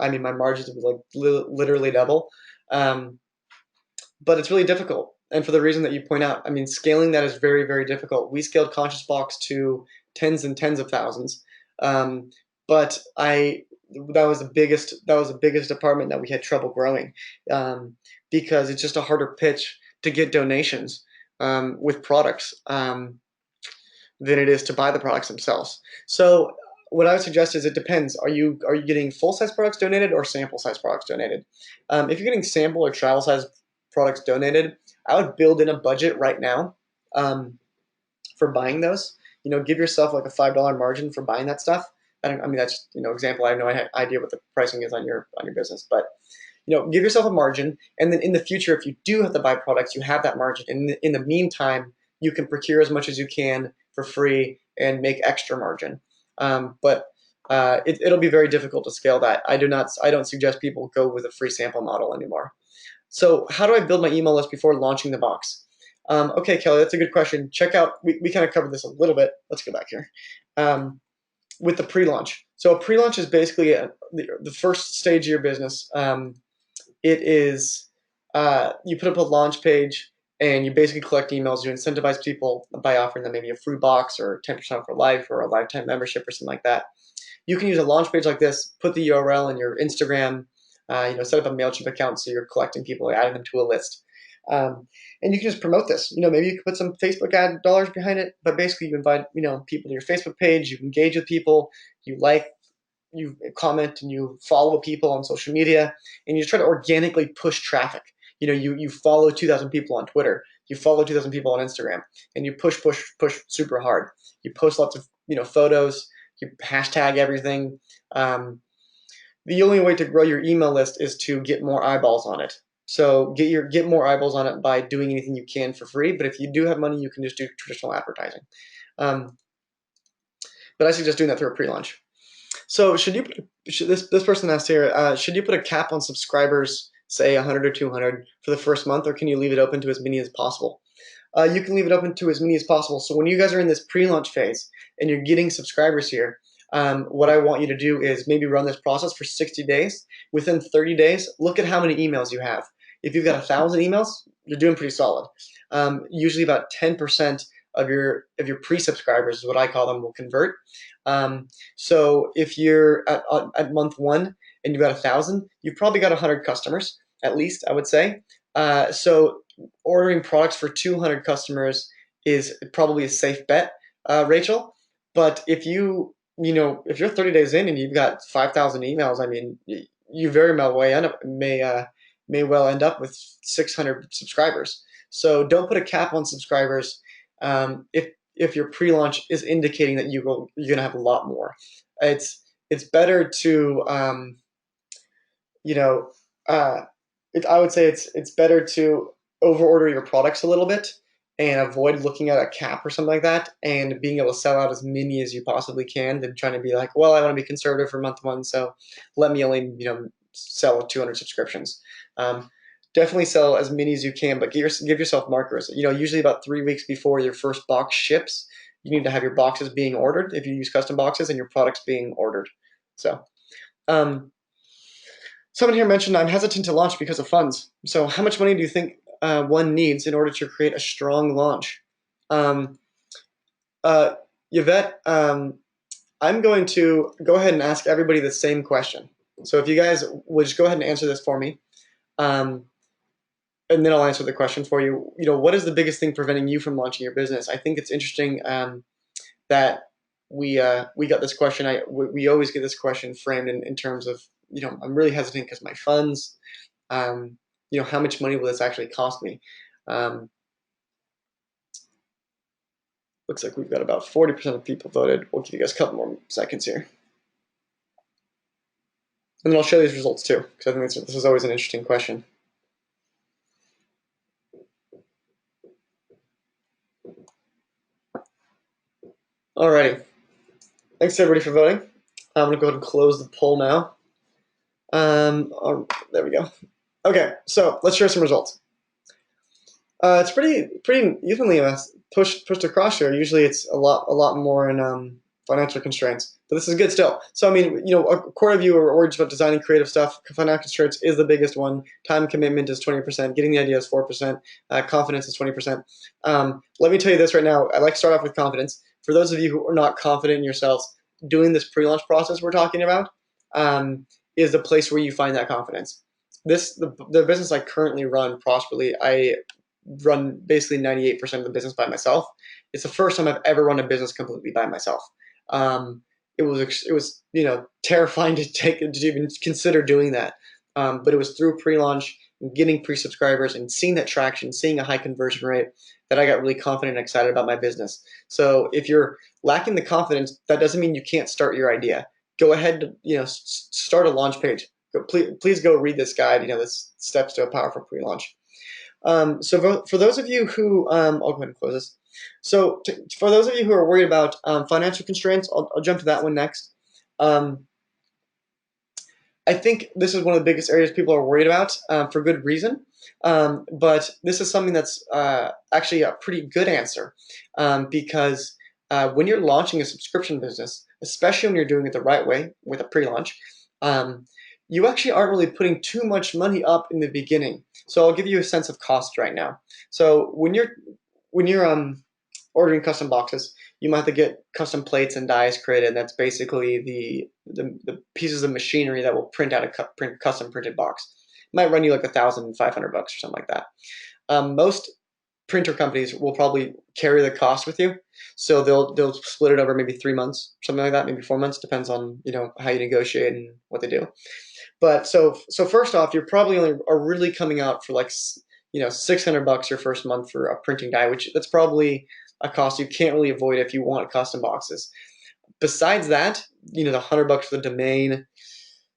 I mean, my margins would like literally double. But it's really difficult, and for the reason that you point out, I mean, scaling that is very, very difficult. We scaled Conscious Box to tens and tens of thousands, but that was the biggest department that we had trouble growing, because it's just a harder pitch to get donations with products than it is to buy the products themselves. So what I would suggest is it depends. Are you getting full size products donated or sample size products donated? If you're getting sample or travel size products donated, I would build in a budget right now for buying those. Give yourself like a $5 margin for buying that stuff. I mean, that's example. I have no idea what the pricing is on your business, but give yourself a margin, and then in the future, if you do have to buy products, you have that margin. In the meantime, you can procure as much as you can for free and make extra margin. But it'll be very difficult to scale that. I don't suggest people go with a free sample model anymore. So how do I build my email list before launching the box? Okay, Kelly, that's a good question. Check out, we kind of covered this a little bit. Let's go back here. With the pre-launch. So a pre-launch is basically the first stage of your business. It is, you put up a launch page and you basically collect emails. You incentivize people by offering them maybe a free box or 10% for life or a lifetime membership or something like that. You can use a launch page like this, put the URL in your Instagram, set up a MailChimp account so you're collecting people, adding them to a list. And you can just promote this. Maybe you can put some Facebook ad dollars behind it, but basically you invite, people to your Facebook page, you engage with people, you comment and you follow people on social media, and you try to organically push traffic. You follow 2,000 people on Twitter, you follow 2,000 people on Instagram, and you push super hard. You post lots of, photos, you hashtag everything. The only way to grow your email list is to get more eyeballs on it. So get more eyeballs on it by doing anything you can for free. But if you do have money, you can just do traditional advertising. But I suggest doing that through a pre-launch. So this person asked here, should you put a cap on subscribers, say 100 or 200 for the first month, or can you leave it open to as many as possible? You can leave it open to as many as possible. So when you guys are in this pre-launch phase and you're getting subscribers here, what I want you to do is maybe run this process for 60 days. Within 30 days, look at how many emails you have. If you've got 1,000 emails, you're doing pretty solid. Usually about 10% of your pre-subscribers, is what I call them, will convert. So if you're at month 1 and you've got 1,000, you've probably got 100 customers at least, I would say. So ordering products for 200 customers is probably a safe bet, Rachel. But if you're 30 days in and you've got 5,000 emails, I mean, you very may well end up with 600 subscribers. So don't put a cap on subscribers. If your pre-launch is indicating that you're gonna have a lot more, it's better to you know uh, I would say it's better to overorder your products a little bit and avoid looking at a cap or something like that, and being able to sell out as many as you possibly can than trying to be like, well, I want to be conservative for month one, so let me only sell 200 subscriptions. Um, Definitely sell as many as you can, but give yourself markers. Usually about 3 weeks before your first box ships, you need to have your boxes being ordered if you use custom boxes and your products being ordered. So. Um, Someone here mentioned I'm hesitant to launch because of funds. So, how much money do you think one needs in order to create a strong launch? Um, uh, Yvette, I'm going to go ahead and ask everybody the same question. So, if you guys would just go ahead and answer this for me, um, and then I'll answer the question for you. What is the biggest thing preventing you from launching your business? I think it's interesting that we got this question. We always get this question framed in terms of I'm really hesitant because my funds. Um, how much money will this actually cost me? Um, Looks like we've got about 40% of people voted. We'll give you guys a couple more seconds here. And then I'll show these results too, because I think this is always an interesting question. Alrighty. Thanks everybody for voting. I'm going to go ahead and close the poll now. There we go. Okay, so let's share some results. It's pretty evenly pushed across here. Usually it's a lot more in financial constraints, but this is good still. So I mean, a quarter of you are worried about designing creative stuff. Financial constraints is the biggest one. Time commitment is 20%. Getting the idea is 4%. Confidence is 20%. Let me tell you this right now. I'd like to start off with confidence. For those of you who are not confident in yourselves, doing this pre-launch process we're talking about is the place where you find that confidence. The business I currently run prosperously, I run basically 98% of the business by myself. It's the first time I've ever run a business completely by myself. It was terrifying to even consider doing that. But it was through pre-launch and getting pre-subscribers and seeing that traction, seeing a high conversion rate, that I got really confident and excited about my business. So if you're lacking the confidence, that doesn't mean you can't start your idea. Go ahead, start a launch page. Please go read this guide. This steps to a powerful pre-launch. So for those of you who, I'll go ahead and close this. So for those of you who are worried about financial constraints, I'll jump to that one next. I think this is one of the biggest areas people are worried about for good reason. But this is something that's actually a pretty good answer because when you're launching a subscription business, especially when you're doing it the right way with a pre-launch, you actually aren't really putting too much money up in the beginning. So I'll give you a sense of cost right now. So when you're ordering custom boxes, you might have to get custom plates and dies created. That's basically the pieces of machinery that will print out a custom printed box. It might run you like $1,500 or something like that. Most printer companies will probably carry the cost with you, so they'll split it over maybe 3 months, something like that, maybe 4 months, depends on how you negotiate and what they do. But so first off, you're probably only are really coming out for like $600 your first month for a printing die, which that's probably a cost you can't really avoid if you want custom boxes. Besides that, the $100 for the domain,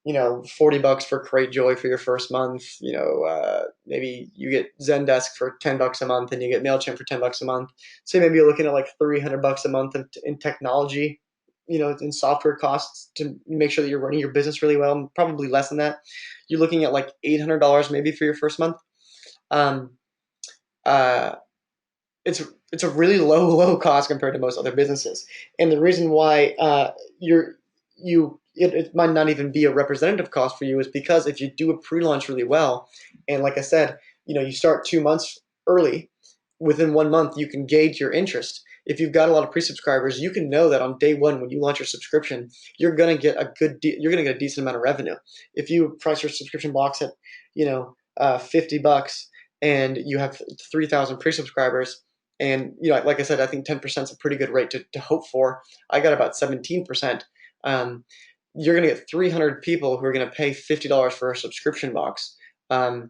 $40 for CreateJoy for your first month. Maybe you get Zendesk for $10 a month, and you get Mailchimp for $10 a month. So maybe you're looking at like $300 a month in technology, in software costs to make sure that you're running your business really well. Probably less than that. You're looking at like $800 maybe for your first month. Um, uh, it's a really low cost compared to most other businesses, and the reason why it might not even be a representative cost for you is because if you do a pre-launch really well, and like I said, you start 2 months early, within 1 month you can gauge your interest. if you've got a lot of pre-subscribers, you can know that on day one when you launch your subscription, you're gonna get you're gonna get a decent amount of revenue. If you price your subscription box at $50 and you have 3,000 pre-subscribers, and like I said, I think 10% is a pretty good rate to hope for. I got about 17%. You're going to get 300 people who are going to pay $50 for a subscription box. You're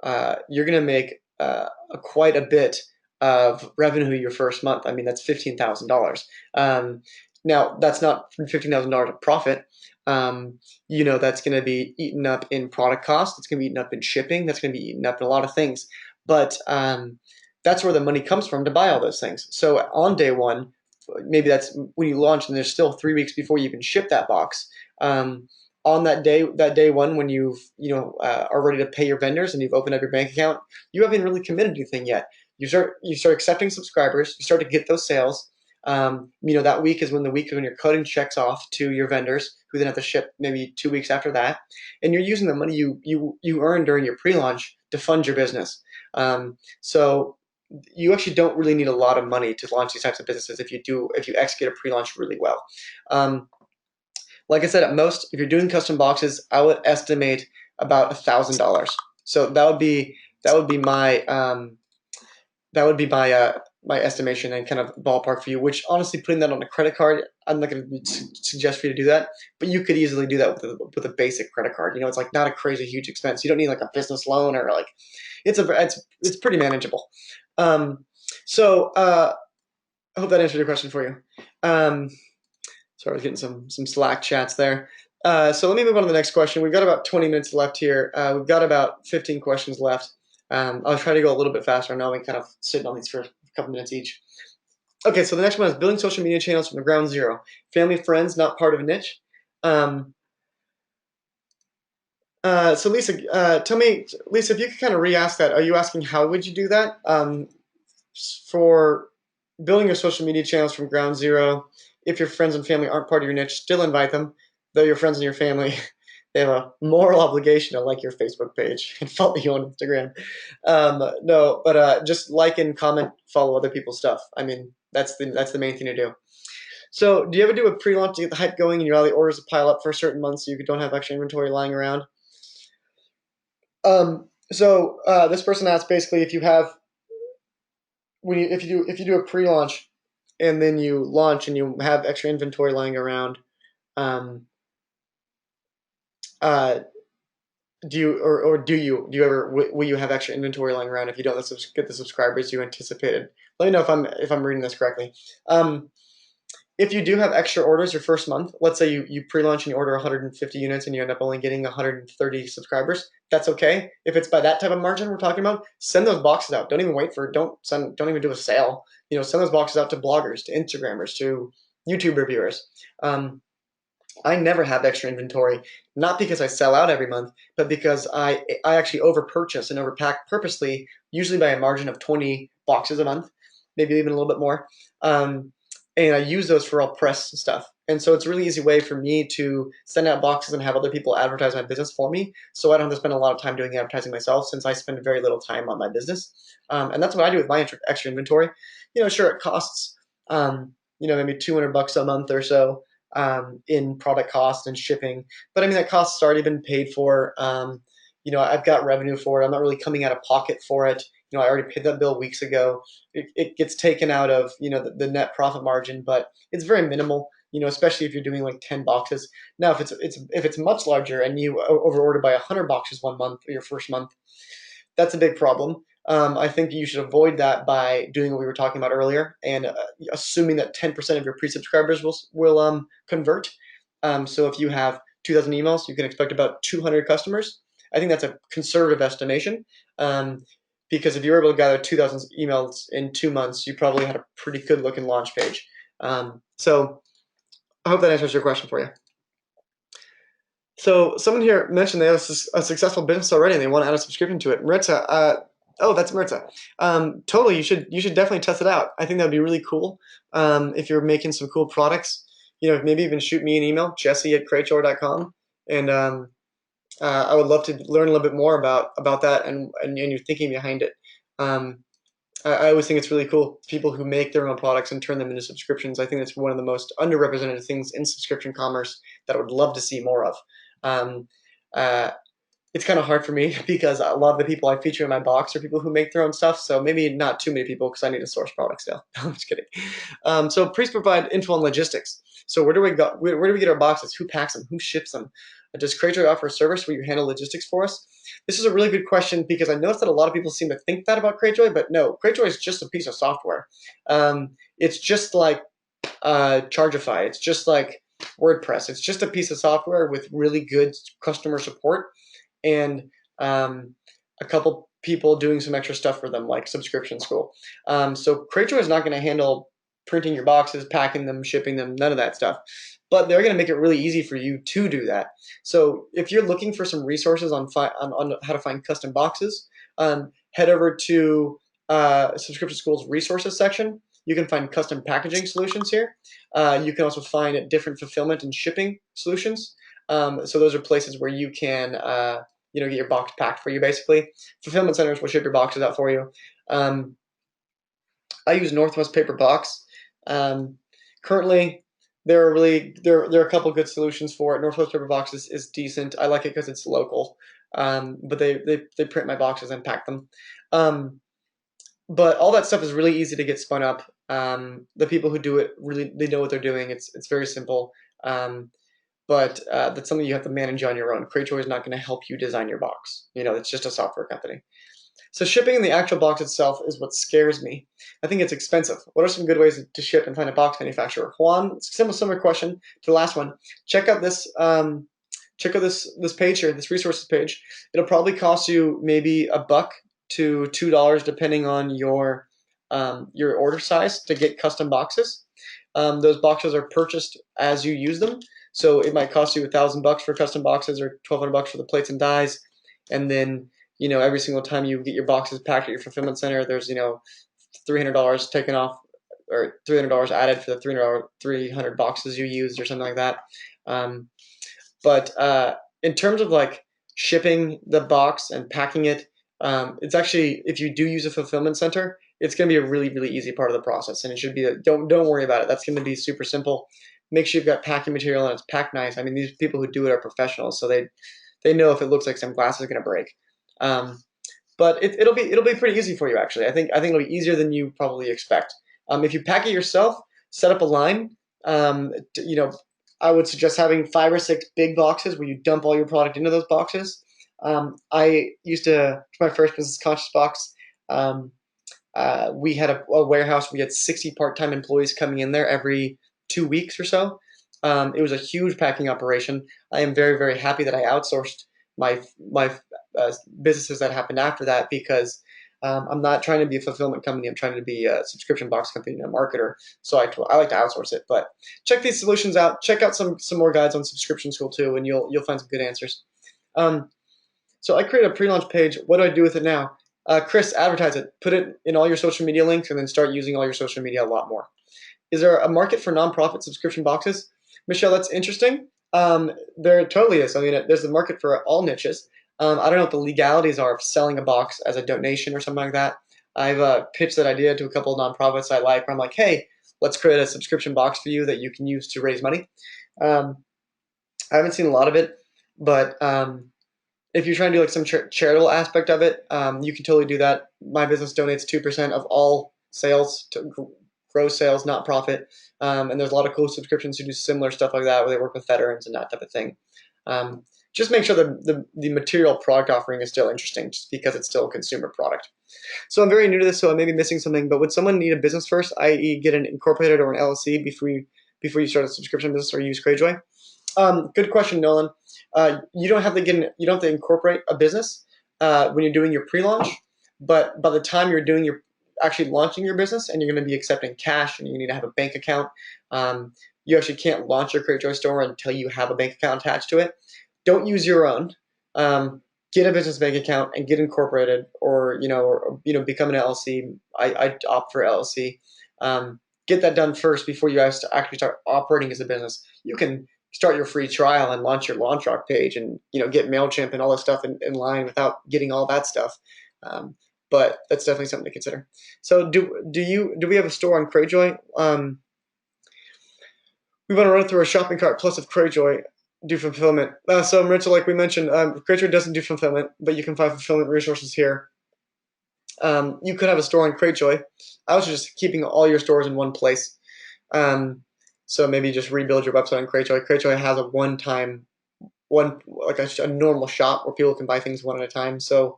going to make quite a bit of revenue your first month. I mean, that's $15,000. Now, that's not $15,000 of profit. That's going to be eaten up in product costs. It's going to be eaten up in shipping. That's going to be eaten up in a lot of things. But that's where the money comes from to buy all those things. So on day one, maybe that's when you launch, and there's still 3 weeks before you can ship that box. On that day one, when you've are ready to pay your vendors and you've opened up your bank account, you haven't really committed anything yet. You start accepting subscribers. You start to get those sales. That week is when you're cutting checks off to your vendors, who then have to ship maybe 2 weeks after that, and you're using the money you earned during your pre-launch to fund your business. So you actually don't really need a lot of money to launch these types of businesses if you execute a pre-launch really well. Like I said, at most, if you're doing custom boxes, I would estimate about $1,000. So that would be my my estimation and kind of ballpark for you. Which honestly, putting that on a credit card, I'm not going to suggest for you to do that, but you could easily do that with a basic credit card. It's like not a crazy huge expense. You don't need like a business loan or like it's pretty manageable. So I hope that answered your question for you. Sorry, I was getting some Slack chats there. So let me move on to the next question. We've got about 20 minutes left here. We've got about 15 questions left. I'll try to go a little bit faster. I know we kind of sitting on these for a couple minutes each. Okay, so the next one is building social media channels from the ground zero. Family, friends, not part of a niche. So Lisa, tell me, Lisa, if you could kind of re-ask that. Are you asking how would you do that? For building your social media channels from ground zero, if your friends and family aren't part of your niche, still invite them. Though your friends and your family, they have a moral obligation to like your Facebook page and follow you on Instagram. No, but just like and comment, follow other people's stuff. I mean, that's the main thing to do. So do you ever do a pre-launch to get the hype going and you allow the orders to pile up for a certain month so you don't have extra inventory lying around? So this person asked basically if you do a pre-launch and then you launch and you have extra inventory lying around, do you have extra inventory lying around if you don't get the subscribers you anticipated? Let me know if I'm reading this correctly. If you do have extra orders your first month, let's say you pre-launch and you order 150 units and you end up only getting 130 subscribers, that's okay. If it's by that type of margin we're talking about, send those boxes out. Don't even wait for it. Don't even do a sale. Send those boxes out to bloggers, to Instagrammers, to YouTube reviewers. I never have extra inventory, not because I sell out every month, but because I actually overpurchase and overpack purposely, usually by a margin of 20 boxes a month, maybe even a little bit more. And I use those for all press stuff. And so it's a really easy way for me to send out boxes and have other people advertise my business for me, so I don't have to spend a lot of time doing advertising myself, since I spend very little time on my business. And that's what I do with my extra inventory. Sure, it costs maybe $200 a month or so in product cost and shipping, but I mean that cost has already been paid for. I've got revenue for it. I'm not really coming out of pocket for it. I already paid that bill weeks ago. It gets taken out of the net profit margin, but it's very minimal. Especially if you're doing like 10 boxes. Now, if it's much larger and you overorder by 100 boxes one month or your first month, that's a big problem. I think you should avoid that by doing what we were talking about earlier and assuming that 10% of your pre-subscribers will convert. So if you have 2,000 emails, you can expect about 200 customers. I think that's a conservative estimation, because if you were able to gather 2,000 emails in 2 months, you probably had a pretty good looking launch page. So I hope that answers your question for you. So someone here mentioned they have a successful business already and they want to add a subscription to it. Maritza, that's Maritza. Totally, you should definitely test it out. I think that would be really cool. If you're making some cool products, maybe even shoot me an email, jesse@createchore.com, and I would love to learn a little bit more about that and your thinking behind it. I always think it's really cool, people who make their own products and turn them into subscriptions. I think that's one of the most underrepresented things in subscription commerce that I would love to see more of. Um, uh, it's kind of hard for me because a lot of the people I feature in my box are people who make their own stuff. So maybe not too many people because I need to source products still. I'm just kidding. So please provide info on logistics. So where do we go? Where do we get our boxes? Who packs them? Who ships them? Does Cratejoy offer a service where you handle logistics for us? This is a really good question because I noticed that a lot of people seem to think that about Cratejoy, but no, Cratejoy is just a piece of software. It's just like Chargify. It's just like WordPress. It's just a piece of software with really good customer support and a couple people doing some extra stuff for them, like Subscription School. So Cratejoy is not going to handle printing your boxes, packing them, shipping them, none of that stuff. But they're going to make it really easy for you to do that. So if you're looking for some resources on how to find custom boxes, head over to Subscription School's resources section. You can find custom packaging solutions here. You can also find different fulfillment and shipping solutions. So those are places where you can get your box packed for you, basically. Fulfillment centers will ship your boxes out for you. I use Northwest Paper Box. Currently, there are a couple good solutions for it. Northwest Paper Box is decent. I like it because it's local, but they print my boxes and pack them. But all that stuff is really easy to get spun up. The people who do it they know what they're doing. It's very simple. But that's something you have to manage on your own. Cratejoy is not going to help you design your box. It's just a software company. So shipping in the actual box itself is what scares me. I think it's expensive. What are some good ways to ship and find a box manufacturer? Juan, similar question to the last one. Check out this. Check out this page here, this resources page. It'll probably cost you maybe $1 to $2 depending on your order size to get custom boxes. Those boxes are purchased as you use them. So it might cost you $1,000 for custom boxes or $1,200 for the plates and dies. And then, every single time you get your boxes packed at your fulfillment center, there's, $300 taken off or $300 added for the 300 boxes you used or something like that. But in terms of like shipping the box and packing it, it's actually, if you do use a fulfillment center, it's going to be a really, really easy part of the process. And it should be, don't worry about it. That's going to be super simple. Make sure you've got packing material and it's packed nice. I mean, these people who do it are professionals, so they know if it looks like some glass is going to break. But it'll be pretty easy for you, actually. I think it'll be easier than you probably expect. If you pack it yourself, set up a line. I would suggest having 5 or 6 big boxes where you dump all your product into those boxes. I used to, for my first business, Conscious Box, we had a warehouse. We had 60 part-time employees coming in there every 2 weeks or so. It was a huge packing operation. I am very, very happy that I outsourced my businesses that happened after that because I'm not trying to be a fulfillment company. I'm trying to be a subscription box company and a marketer. So I like to outsource it. But check these solutions out. Check out some more guides on Subscription School too, and you'll find some good answers. So I created a pre-launch page. What do I do with it now? Chris, advertise it. Put it in all your social media links, and then start using all your social media a lot more. Is there a market for nonprofit subscription boxes? Michelle, that's interesting. There totally is. I mean, there's a market for all niches. I don't know what the legalities are of selling a box as a donation or something like that. I've pitched that idea to a couple of nonprofits I like, where I'm like, hey, let's create a subscription box for you that you can use to raise money. I haven't seen a lot of it, but if you're trying to do like some charitable aspect of it, you can totally do that. My business donates 2% of all sales to gross sales, not profit. And there's a lot of cool subscriptions who do similar stuff like that, where they work with veterans and that type of thing. Just make sure the material product offering is still interesting, just because it's still a consumer product. So I'm very new to this, so I may be missing something. But would someone need a business first, i.e., get an incorporated or an LLC before you start a subscription business or use Cratejoy? Good question, Nolan. You don't have to incorporate a business when you're doing your pre-launch, but by the time you're actually launching your business and you're going to be accepting cash and you need to have a bank account, you actually can't launch your Cratejoy store until you have a bank account attached to it. Don't use your own. Get a business bank account and get incorporated, or become an LLC. I opt for LLC. Get that done first before you actually start operating as a business. You can start your free trial and launch your LaunchRock page and get MailChimp and all this stuff in line without getting all that stuff. but that's definitely something to consider. So do we have a store on Craigjoy? We want to run through a shopping cart plus of Craigjoy do fulfillment. So Maritza, like we mentioned, Craigjoy doesn't do fulfillment, but you can find fulfillment resources here. You could have a store on Craigjoy. I was just keeping all your stores in one place. Um, so maybe just rebuild your website on Craigjoy. Craigjoy has a one-time, one like a normal shop where people can buy things one at a time. So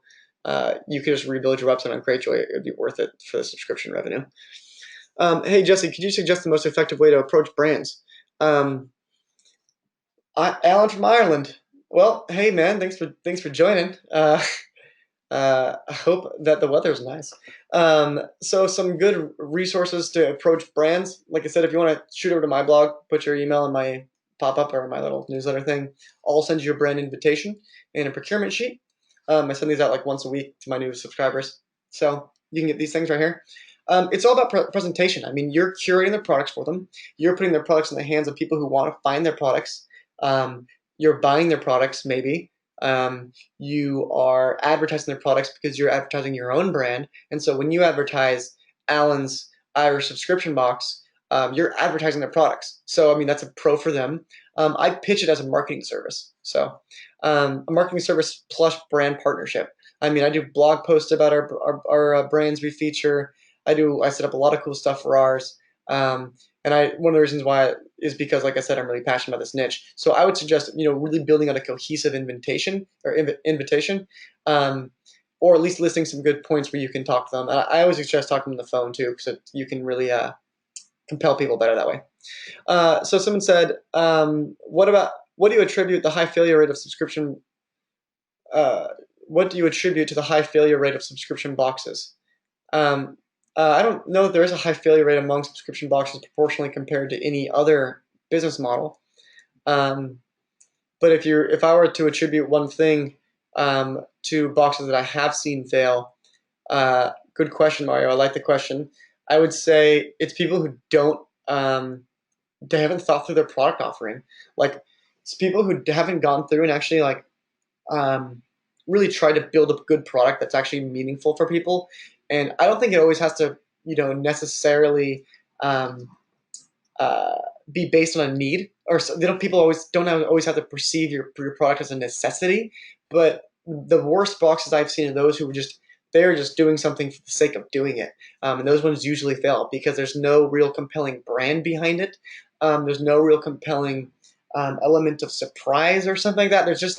you could just rebuild your website on Craigjoy. It would be worth it for the subscription revenue. Hey Jesse, could you suggest the most effective way to approach brands? Um, Alan from Ireland. Well, hey man, thanks for joining. I hope that the weather's nice. So some good resources to approach brands. Like I said, if you want to shoot over to my blog, put your email in my pop-up or my little newsletter thing. I'll send you a brand invitation and a procurement sheet. I send these out like once a week to my new subscribers. So you can get these things right here. It's all about presentation. I mean, you're curating the products for them. You're putting their products in the hands of people who want to find their products. You're buying their products, maybe. You are advertising their products because you're advertising your own brand. And so when you advertise Alan's Irish subscription box, you're advertising their products. So, I mean, that's a pro for them. I pitch it as a marketing service. So a marketing service plus brand partnership. I mean, I do blog posts about our brands we feature. I set up a lot of cool stuff for ours. And one of the reasons why is because, like I said, I'm really passionate about this niche. So I would suggest, really building out a cohesive invitation, or at least listing some good points where you can talk to them. I always suggest talking on the phone too, because you can really compel people better that way. So someone said, what do you attribute the high failure rate of subscription? What do you attribute to the high failure rate of subscription boxes? I don't know that there is a high failure rate among subscription boxes proportionally compared to any other business model. But if I were to attribute one thing to boxes that I have seen fail, good question, Mario. I like the question. I would say it's people who they haven't thought through their product offering. Like it's people who haven't gone through and actually really try to build a good product that's actually meaningful for people. And I don't think it always has to, necessarily be based on a need, or people always have to perceive your product as a necessity. But the worst boxes I've seen are those who they're just doing something for the sake of doing it, and those ones usually fail because there's no real compelling brand behind it. There's no real compelling element of surprise or something like that. There's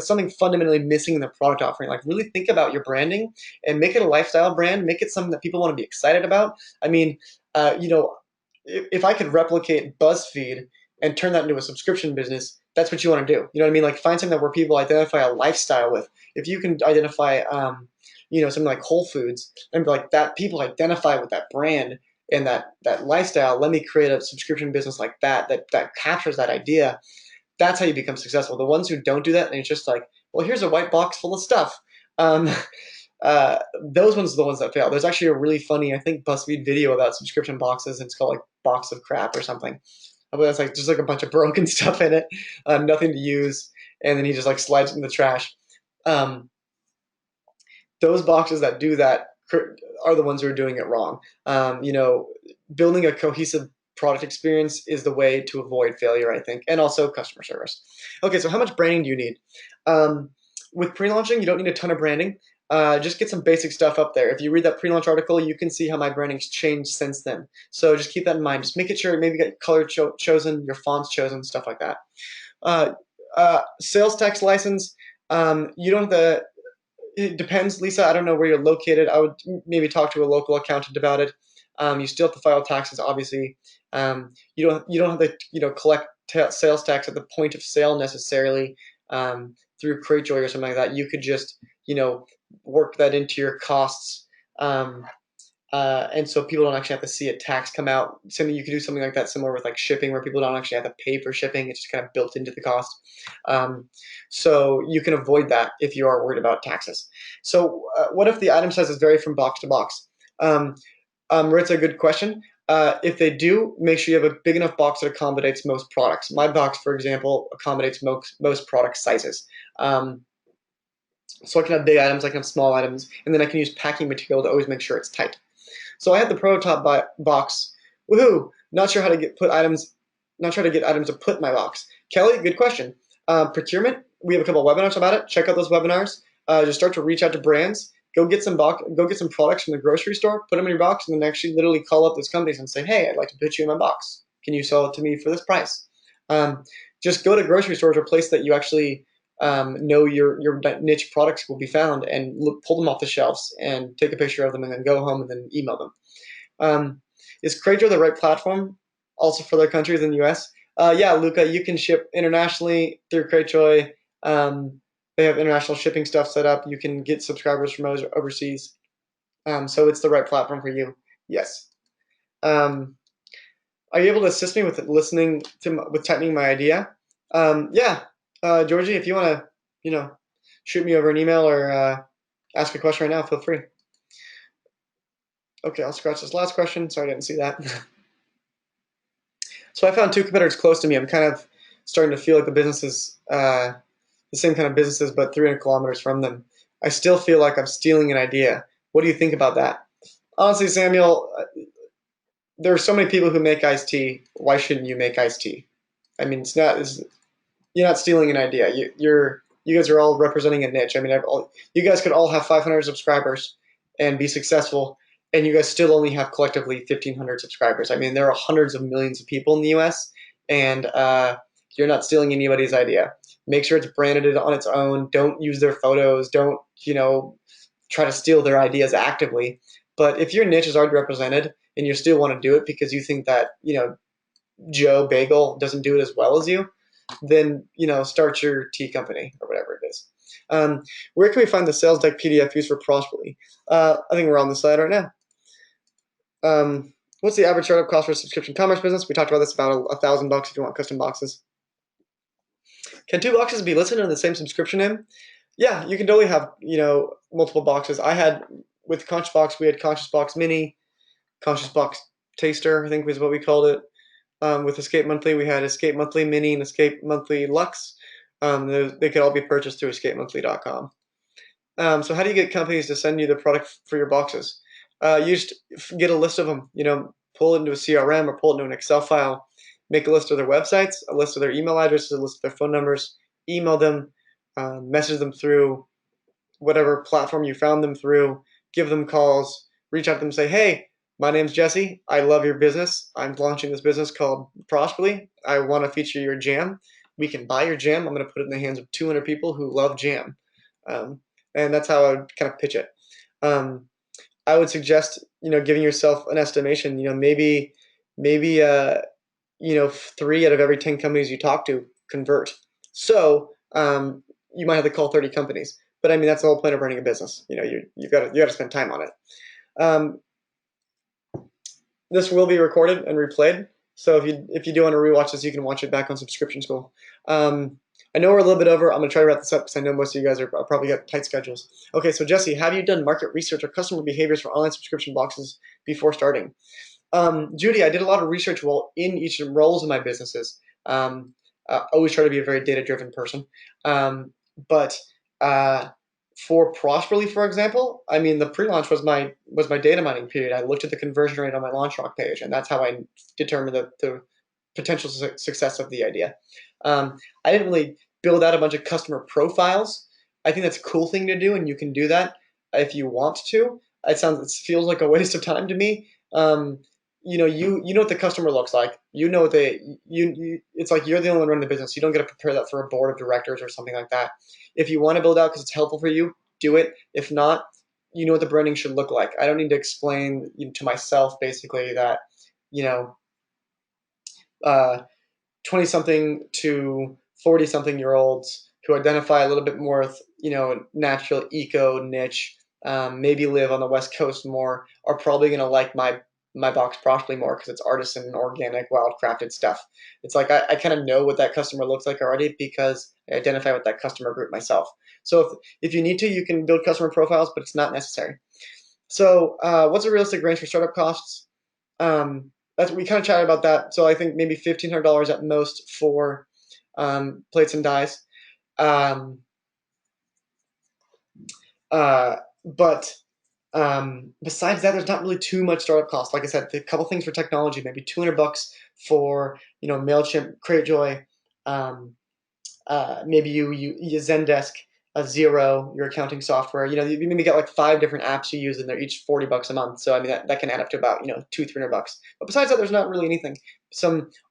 something fundamentally missing in the product offering. Like really think about your branding and make it a lifestyle brand. Make it something that people want to be excited about. I mean, if I could replicate BuzzFeed and turn that into a subscription business, that's what you want to do. You know what I mean? Like find something where people identify a lifestyle with. If you can identify, something like Whole Foods and be like that, people identify with that brand and that lifestyle. Let me create a subscription business like that captures that idea. That's how you become successful. The ones who don't do that, and it's just like, well, here's a white box full of stuff. Those ones are the ones that fail. There's actually a really funny, I think, BuzzFeed video about subscription boxes. And it's called like Box of Crap or something. But it's like just like a bunch of broken stuff in it, nothing to use, and then he just like slides it in the trash. Those boxes that do that are the ones who are doing it wrong. Building a cohesive product experience is the way to avoid failure, I think, and also customer service. Okay, so how much branding do you need? With pre-launching, you don't need a ton of branding. Just get some basic stuff up there. If you read that pre-launch article, you can see how my branding's changed since then. So just keep that in mind. Just make sure maybe get color chosen, your fonts chosen, stuff like that. Sales tax license. You don't have to. It depends, Lisa. I don't know where you're located. I would maybe talk to a local accountant about it. You still have to file taxes, obviously. You don't have to collect sales tax at the point of sale necessarily through Craigjoy or something like that. You could just work that into your costs. And so people don't actually have to see a tax come out. You could do something like that similar with like shipping, where people don't actually have to pay for shipping. It's just kind of built into the cost. So you can avoid that if you are worried about taxes. So what if the item sizes vary from box to box? It's a good question. If they do, make sure you have a big enough box that accommodates most products. My box, for example, accommodates most product sizes. So I can have big items, I can have small items, and then I can use packing material to always make sure it's tight. So I had the prototype box. Woohoo! Not sure how to put items. Not sure how to get items to put in my box. Kelly, good question. Procurement. We have a couple of webinars about it. Check out those webinars. Just start to reach out to brands. Go get some products from the grocery store. Put them in your box, and then actually literally call up those companies and say, "Hey, I'd like to put you in my box. Can you sell it to me for this price?" Um, just go to grocery stores or place that you actually know your niche products will be found, and pull them off the shelves and take a picture of them, and then go home and then email them. Um, is Craigjo the right platform also for other countries in the US? Yeah, Luca, you can ship internationally through Craigjo. They have international shipping stuff set up. You can get subscribers from overseas. So it's the right platform for you. Yes. Um, are you able to assist me with listening to with typing my idea? Yeah, Georgie, if you want to, shoot me over an email or ask a question right now, feel free. Okay, I'll scratch this last question. Sorry, I didn't see that. So I found two competitors close to me. I'm kind of starting to feel like the businesses, the same kind of businesses, but 300 kilometers from them. I still feel like I'm stealing an idea. What do you think about that? Honestly, Samuel, there are so many people who make iced tea. Why shouldn't you make iced tea? I mean, you're not stealing an idea. You guys are all representing a niche. I mean, you guys could all have 500 subscribers and be successful, and you guys still only have collectively 1,500 subscribers. I mean, there are hundreds of millions of people in the U.S., and you're not stealing anybody's idea. Make sure it's branded on its own. Don't use their photos. Don't try to steal their ideas actively. But if your niche is already represented and you still want to do it because you think that Joe Bagel doesn't do it as well as you, then start your tea company or whatever it is. Where can we find the sales deck PDF used for Prosperly? I think we're on the slide right now. What's the average startup cost for a subscription commerce business? We talked about this, about $1,000 if you want custom boxes. Can two boxes be listed in the same subscription name? Yeah, you can totally have multiple boxes. I had with Conscious Box, we had Conscious Box Mini, Conscious Box Taster, I think was what we called it. With Escape Monthly, we had Escape Monthly Mini and Escape Monthly Lux. They could all be purchased through escapemonthly.com. So how do you get companies to send you the product for your boxes? You just get a list of them, pull it into a CRM or pull it into an Excel file, make a list of their websites, a list of their email addresses, a list of their phone numbers, email them, message them through whatever platform you found them through, give them calls, reach out to them, say, hey, my name's Jesse. I love your business. I'm launching this business called Prosperly. I want to feature your jam. We can buy your jam. I'm going to put it in the hands of 200 people who love jam. And that's how I would kind of pitch it. I would suggest, giving yourself an estimation, maybe 3 out of every 10 companies you talk to convert. So you might have to call 30 companies. But I mean, that's the whole point of running a business. You've got to spend time on it. This will be recorded and replayed. So if you do want to rewatch this, you can watch it back on Subscription School. I know we're a little bit over. I'm going to try to wrap this up because I know most of you guys are probably got tight schedules. Okay, so Jesse, have you done market research or customer behaviors for online subscription boxes before starting? Judy, I did a lot of research in each of the roles in my businesses. Always try to be a very data-driven person. But for Prosperly, for example, I mean, the pre-launch was my data mining period. I looked at the conversion rate on my LaunchRock page, and that's how I determined the potential success of the idea. I didn't really build out a bunch of customer profiles. I think that's a cool thing to do, and you can do that if you want to. It feels like a waste of time to me. You know what the customer looks like. It's like you're the only one running the business. You don't get to prepare that for a board of directors or something like that. If you want to build out because it's helpful for you, do it. If not, you know what the branding should look like. I don't need to explain to myself basically that, 20-something to 40-something year olds who identify a little bit more with, natural eco niche, maybe live on the West Coast more, are probably going to like my box Prosperly more because it's artisan, organic, wild crafted stuff. It's like I kind of know what that customer looks like already because I identify with that customer group myself. So if you need to, you can build customer profiles, but it's not necessary. So what's a realistic range for startup costs? We kind of chatted about that. So I think maybe $1,500 at most for plates and dies. But besides that, there's not really too much startup cost. Like I said, a couple things for technology, maybe $200 for Mailchimp, Cratejoy, um, maybe you use Zendesk, Xero, your accounting software. You maybe got like 5 different apps you use, and they're each $40 a month. So I mean that can add up to about 200-300 bucks. But besides that, there's not really anything.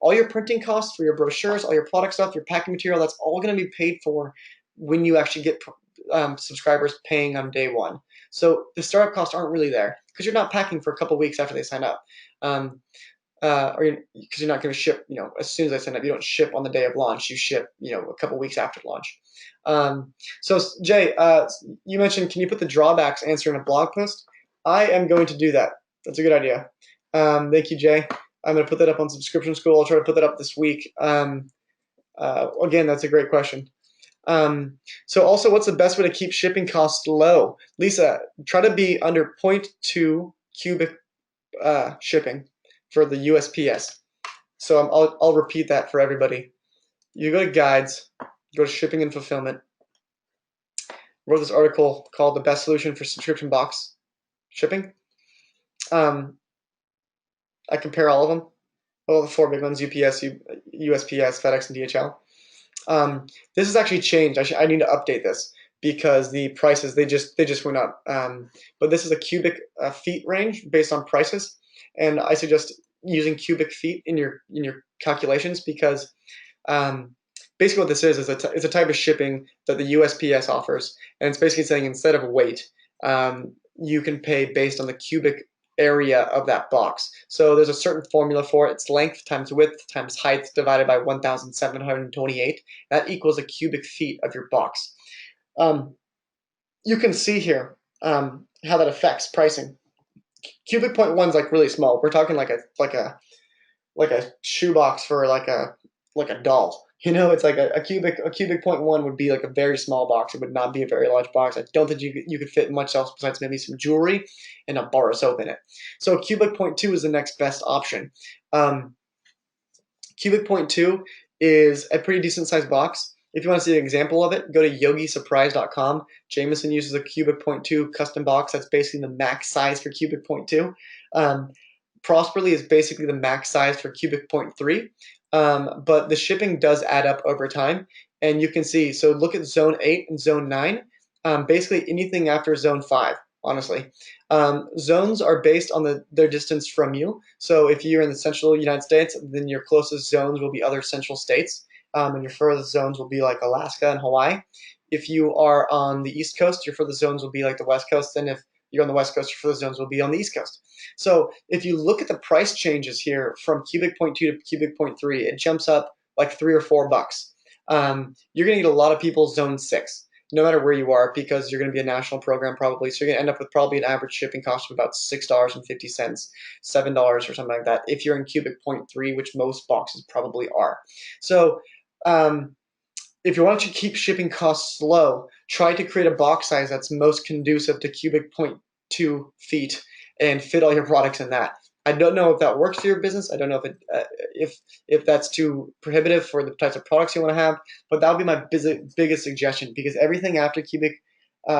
All your printing costs for your brochures, all your product stuff, your packing material, that's all going to be paid for when you actually get subscribers paying on day one. So the startup costs aren't really there because you're not packing for a couple weeks after they sign up. Um, or because you're not going to ship, as soon as I sign up, you don't ship on the day of launch. You ship, a couple weeks after launch. So Jay, you mentioned, can you put the drawbacks answer in a blog post? I am going to do that. That's a good idea. Thank you, Jay. I'm going to put that up on Subscription School. I'll try to put that up this week. Again, that's a great question. So also, what's the best way to keep shipping costs low? Lisa, try to be under zero point 0.2 cubic shipping for the USPS. So I'll repeat that for everybody. You go to guides, go to shipping and fulfillment. Wrote this article called "The Best Solution for Subscription Box Shipping." I compare all of them, all the 4 big ones: UPS, USPS, FedEx, and DHL. This has actually changed. I need to update this because the prices they just went up. But this is a cubic feet range based on prices, and I suggest using cubic feet in your calculations because basically what this is it's a type of shipping that the USPS offers, and it's basically saying instead of weight, you can pay based on the cubic area of that box. So there's a certain formula for it. It's length times width times height divided by 1,728. That equals a cubic feet of your box. You can see here how that affects pricing. Cubic point one is like really small. We're talking like a shoebox for like a doll. It's like a cubic point one would be like a very small box. It would not be a very large box. I don't think you could fit much else besides maybe some jewelry and a bar of soap in it. So cubic point two is the next best option. Cubic point two is a pretty decent sized box. If you want to see an example of it, go to yogisurprise.com. Jameson uses a cubic point two custom box. That's basically the max size for cubic point two. Prosperly is basically the max size for cubic point three. But the shipping does add up over time. And you can see, so look at zone 8 and zone 9. Basically anything after zone 5, honestly. Zones are based on their distance from you. So if you're in the central United States, then your closest zones will be other central states. And your furthest zones will be like Alaska and Hawaii. If you are on the East Coast, your furthest zones will be like the West Coast. And if you're on the West Coast, your furthest zones will be on the East Coast. So if you look at the price changes here from cubic point two to cubic point three, it jumps up like $3 or $4. You're going to get a lot of people zone 6, no matter where you are, because you're going to be a national program probably. So you're going to end up with probably an average shipping cost of about $6.50, $7 or something like that if you're in cubic point three, which most boxes probably are. So if you want to keep shipping costs low, try to create a box size that's most conducive to cubic point 2 feet and fit all your products in that. I don't know if that works for your business. I don't know if that's too prohibitive for the types of products you want to have, but that would be my biggest suggestion because everything after cubic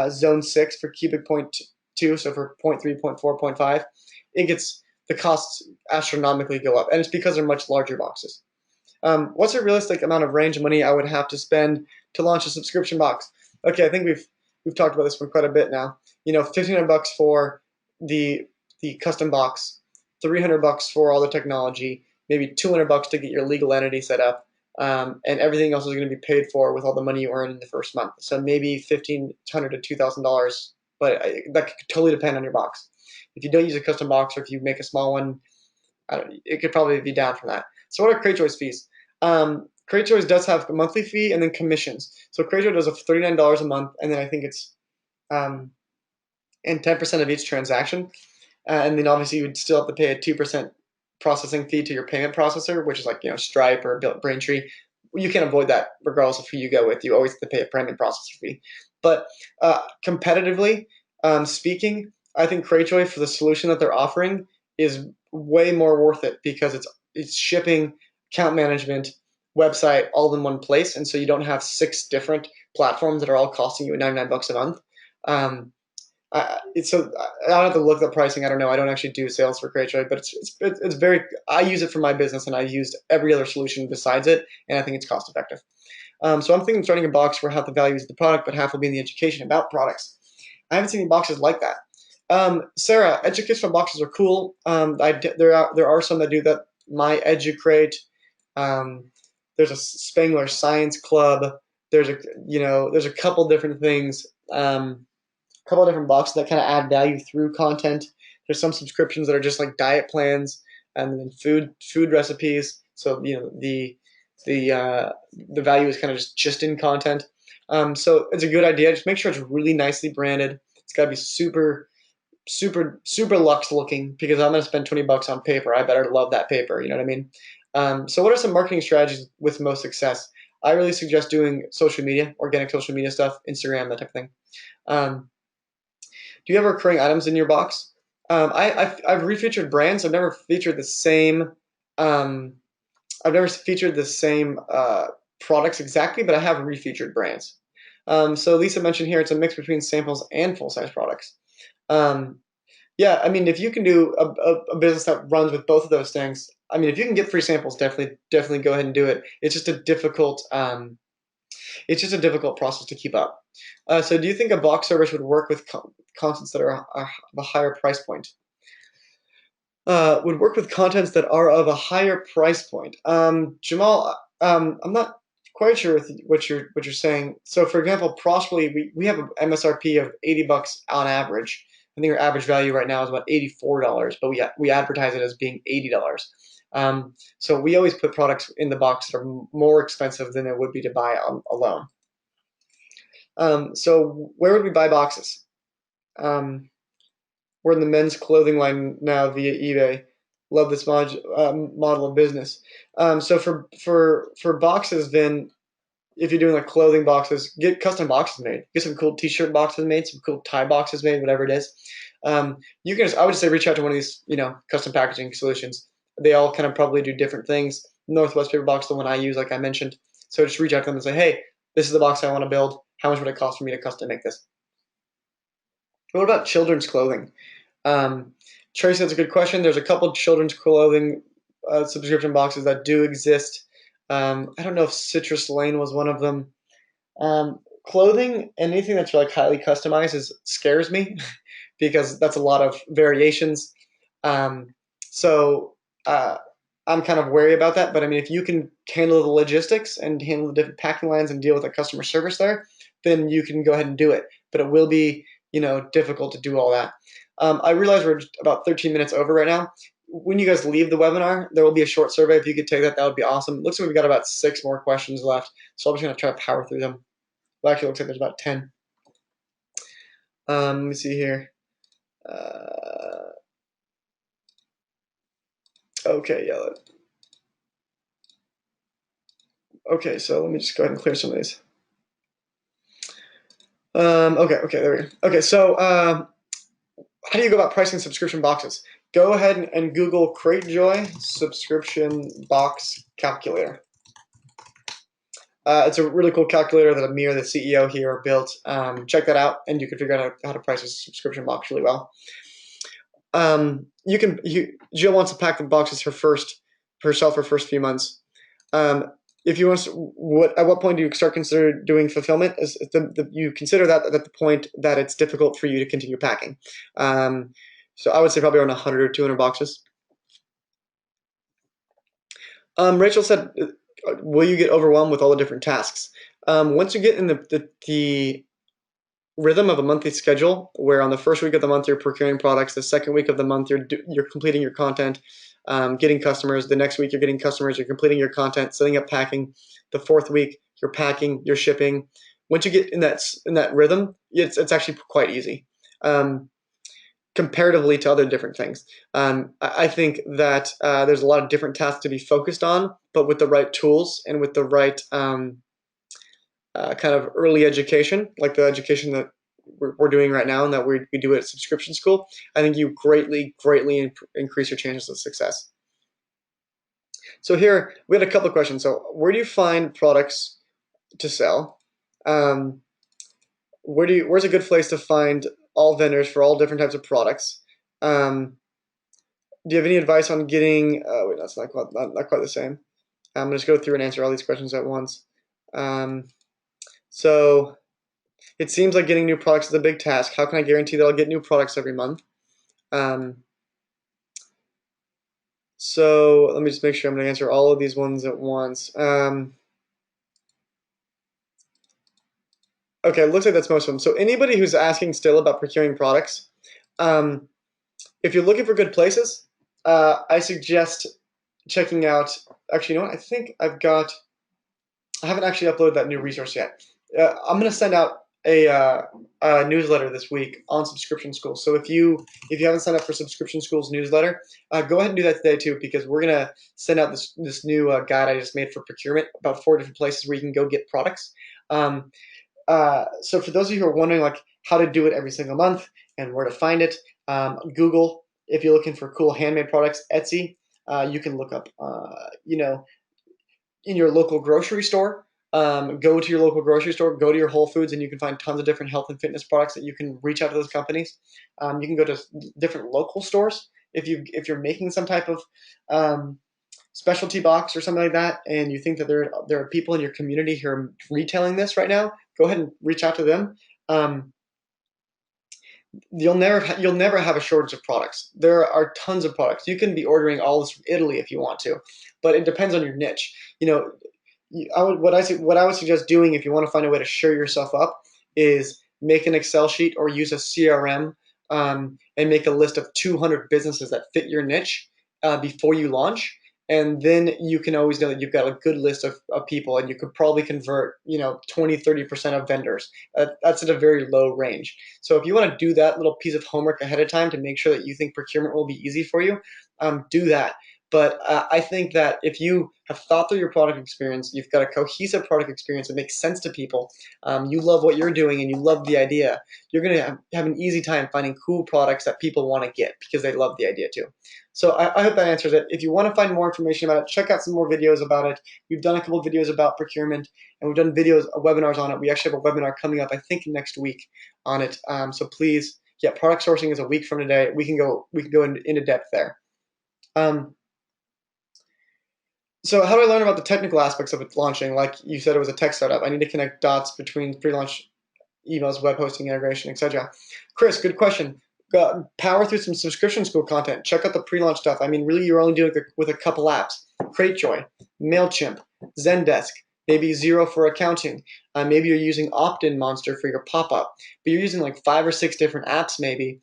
zone 6 for cubic point 2, so for point 3, point 4, point 5, the costs astronomically go up, and it's because they're much larger boxes. What's a realistic amount of range of money I would have to spend to launch a subscription box? Okay, I think we've talked about this for quite a bit now. $1,500 for the custom box, $300 for all the technology, maybe $200 to get your legal entity set up, and everything else is going to be paid for with all the money you earn in the first month. So maybe $1,500 to $2,000, but that could totally depend on your box. If you don't use a custom box or if you make a small one, it could probably be down from that. So what are Cratejoy's fees? Cratejoy does have a monthly fee and then commissions. So Cratejoy does a $39 a month, and then I think it's and 10% of each transaction. And then obviously you would still have to pay a 2% processing fee to your payment processor, which is like Stripe or Braintree. You can't avoid that regardless of who you go with. You always have to pay a payment processor fee. But competitively speaking, I think Cratejoy for the solution that they're offering is way more worth it because it's shipping, account management, website all in one place, and so you don't have 6 different platforms that are all costing you $99 a month. I don't have to look at pricing. I don't know. I don't actually do sales for Cratejoy, but it's very. I use it for my business, and I've used every other solution besides it, and I think it's cost effective. So I'm thinking starting a box where half the value is the product, but half will be in the education about products. I haven't seen any boxes like that. Sarah, educational boxes are cool. There are some that do that. My Educrate. Um, there's a Spangler Science Club. There's a couple different things. A couple of different boxes that kind of add value through content. There's some subscriptions that are just like diet plans, and then food recipes. So the value is kind of just in content. So it's a good idea. Just make sure it's really nicely branded. It's got to be super luxe looking, because I'm going to spend $20 on paper. I better love that paper. You know what I mean? So what are some marketing strategies with most success? I really suggest doing social media, organic social media stuff, Instagram, that type of thing. Um, do you have recurring items in your box? I've refeatured brands. I've never featured the same. Um, I've never featured the same products exactly, but I have refeatured brands. So Lisa mentioned here it's a mix between samples and full size products. Um, yeah, I mean, if you can do a business that runs with both of those things, I mean, if you can get free samples, definitely go ahead and do it. It's just a difficult process to keep up. So do you think a box service would work with contents that are of a higher price point? Would work with contents that are of a higher price point. Jamal, I'm not quite sure with what you're saying. So, for example, Prosperly, we have an MSRP of $80 on average. I think our average value right now is about $84, but we advertise it as being $80. So we always put products in the box that are more expensive than it would be to buy alone. So where would we buy boxes? Um, we're in the men's clothing line now via eBay. Love this model of business. So for boxes, then if you're doing like clothing boxes, get custom boxes made. Get some cool T-shirt boxes made, some cool tie boxes made, whatever it is. I would say reach out to one of these, custom packaging solutions. They all kind of probably do different things. Northwest Paper Box, the one I use, like I mentioned. So just reach out to them and say, hey, this is the box I want to build. How much would it cost for me to custom make this? What about children's clothing? Um, Tracy, that's a good question. There's a couple children's clothing subscription boxes that do exist. I don't know if Citrus Lane was one of them. Clothing, anything that's like highly customized scares me because that's a lot of variations. Um, so uh, I'm kind of wary about that. But I mean, if you can handle the logistics and handle the different packing lines and deal with the customer service there, then you can go ahead and do it. But it will be, difficult to do all that. I realize we're just about 13 minutes over right now. When you guys leave the webinar, there will be a short survey. If you could take that, that would be awesome. It looks like we've got about 6 more questions left, so I'm just going to try to power through them. Well, actually, it looks like there's about 10. Let me see here. Okay, yeah. Okay, so let me just go ahead and clear some of these. Okay, there we go. Okay, so how do you go about pricing subscription boxes? Go ahead and Google Cratejoy subscription box calculator. It's a really cool calculator that Amir, the CEO here, built. Check that out, and you can figure out how to price a subscription box really well. Jill wants to pack the boxes herself for first few months. If you want to, at what point do you start consider doing fulfillment? You consider that at the point that it's difficult for you to continue packing. So I would say probably around 100 or 200 boxes. Rachel said, will you get overwhelmed with all the different tasks? Once you get in the rhythm of a monthly schedule, where on the first week of the month you're procuring products, the second week of the month you're completing your content, getting customers. The next week you're getting customers, you're completing your content, setting up packing. The fourth week you're packing, you're shipping. Once you get in that rhythm, it's actually quite easy. Comparatively to other different things. I think that there's a lot of different tasks to be focused on, but with the right tools and with the right kind of early education, like the education that we're doing right now and that we do at subscription school, I think you greatly increase your chances of success. So here we had a couple of questions. So where do you find products to sell? where's a good place to find all vendors for all different types of products? Do you have any advice on getting? Wait, that's not quite the same. I'm gonna just go through and answer all these questions at once. Um, so it seems like getting new products is a big task. How can I guarantee that I'll get new products every month? Um, so let me just make sure I'm gonna answer all of these ones at once. Okay, it looks like that's most of them. So anybody who's asking still about procuring products, um, if you're looking for good places, I suggest checking out. Actually, you know what? I think I haven't actually uploaded that new resource yet. I'm gonna send out a newsletter this week on Subscription School. So if you haven't signed up for Subscription School's newsletter, go ahead and do that today too, because we're gonna send out this new guide I just made for procurement about 4 different places where you can go get products. Um, so for those of you who are wondering like how to do it every single month and where to find it, Google. If you're looking for cool handmade products, Etsy. You can look up, in your local grocery store. Go to your local grocery store, go to your Whole Foods, and you can find tons of different health and fitness products that you can reach out to those companies. You can go to different local stores if you're making some type of specialty box or something like that, and you think that there are people in your community who are retailing this right now. Go ahead and reach out to them. Um, you'll never have a shortage of products. There are tons of products. You can be ordering all this from Italy if you want to, but it depends on your niche. You know, what I would suggest doing if you want to find a way to show yourself up is make an Excel sheet or use a CRM, and make a list of 200 businesses that fit your niche before you launch. And then you can always know that you've got a good list of people, and you could probably convert 20-30% of vendors. That's at a very low range. So if you want to do that little piece of homework ahead of time to make sure that you think procurement will be easy for you, do that. But I think that if you have thought through your product experience, you've got a cohesive product experience that makes sense to people, you love what you're doing and you love the idea, you're going to have an easy time finding cool products that people want to get because they love the idea too. So I hope that answers it. If you want to find more information about it, check out some more videos about it. We've done a couple of videos about procurement, and we've done webinars on it. We actually have a webinar coming up, I think, next week on it. So please, yeah, product sourcing is a week from today. We can go into depth there. So how do I learn about the technical aspects of it launching? Like you said, it was a tech startup. I need to connect dots between pre-launch emails, web hosting integration, etc. Chris, good question. Power through some subscription school content. Check out the pre-launch stuff. I mean, really, you're only doing it with a couple apps: Cratejoy, Mailchimp, Zendesk, maybe Xero for accounting. Maybe you're using Opt-in Monster for your pop-up, but you're using like 5 or 6 different apps. Maybe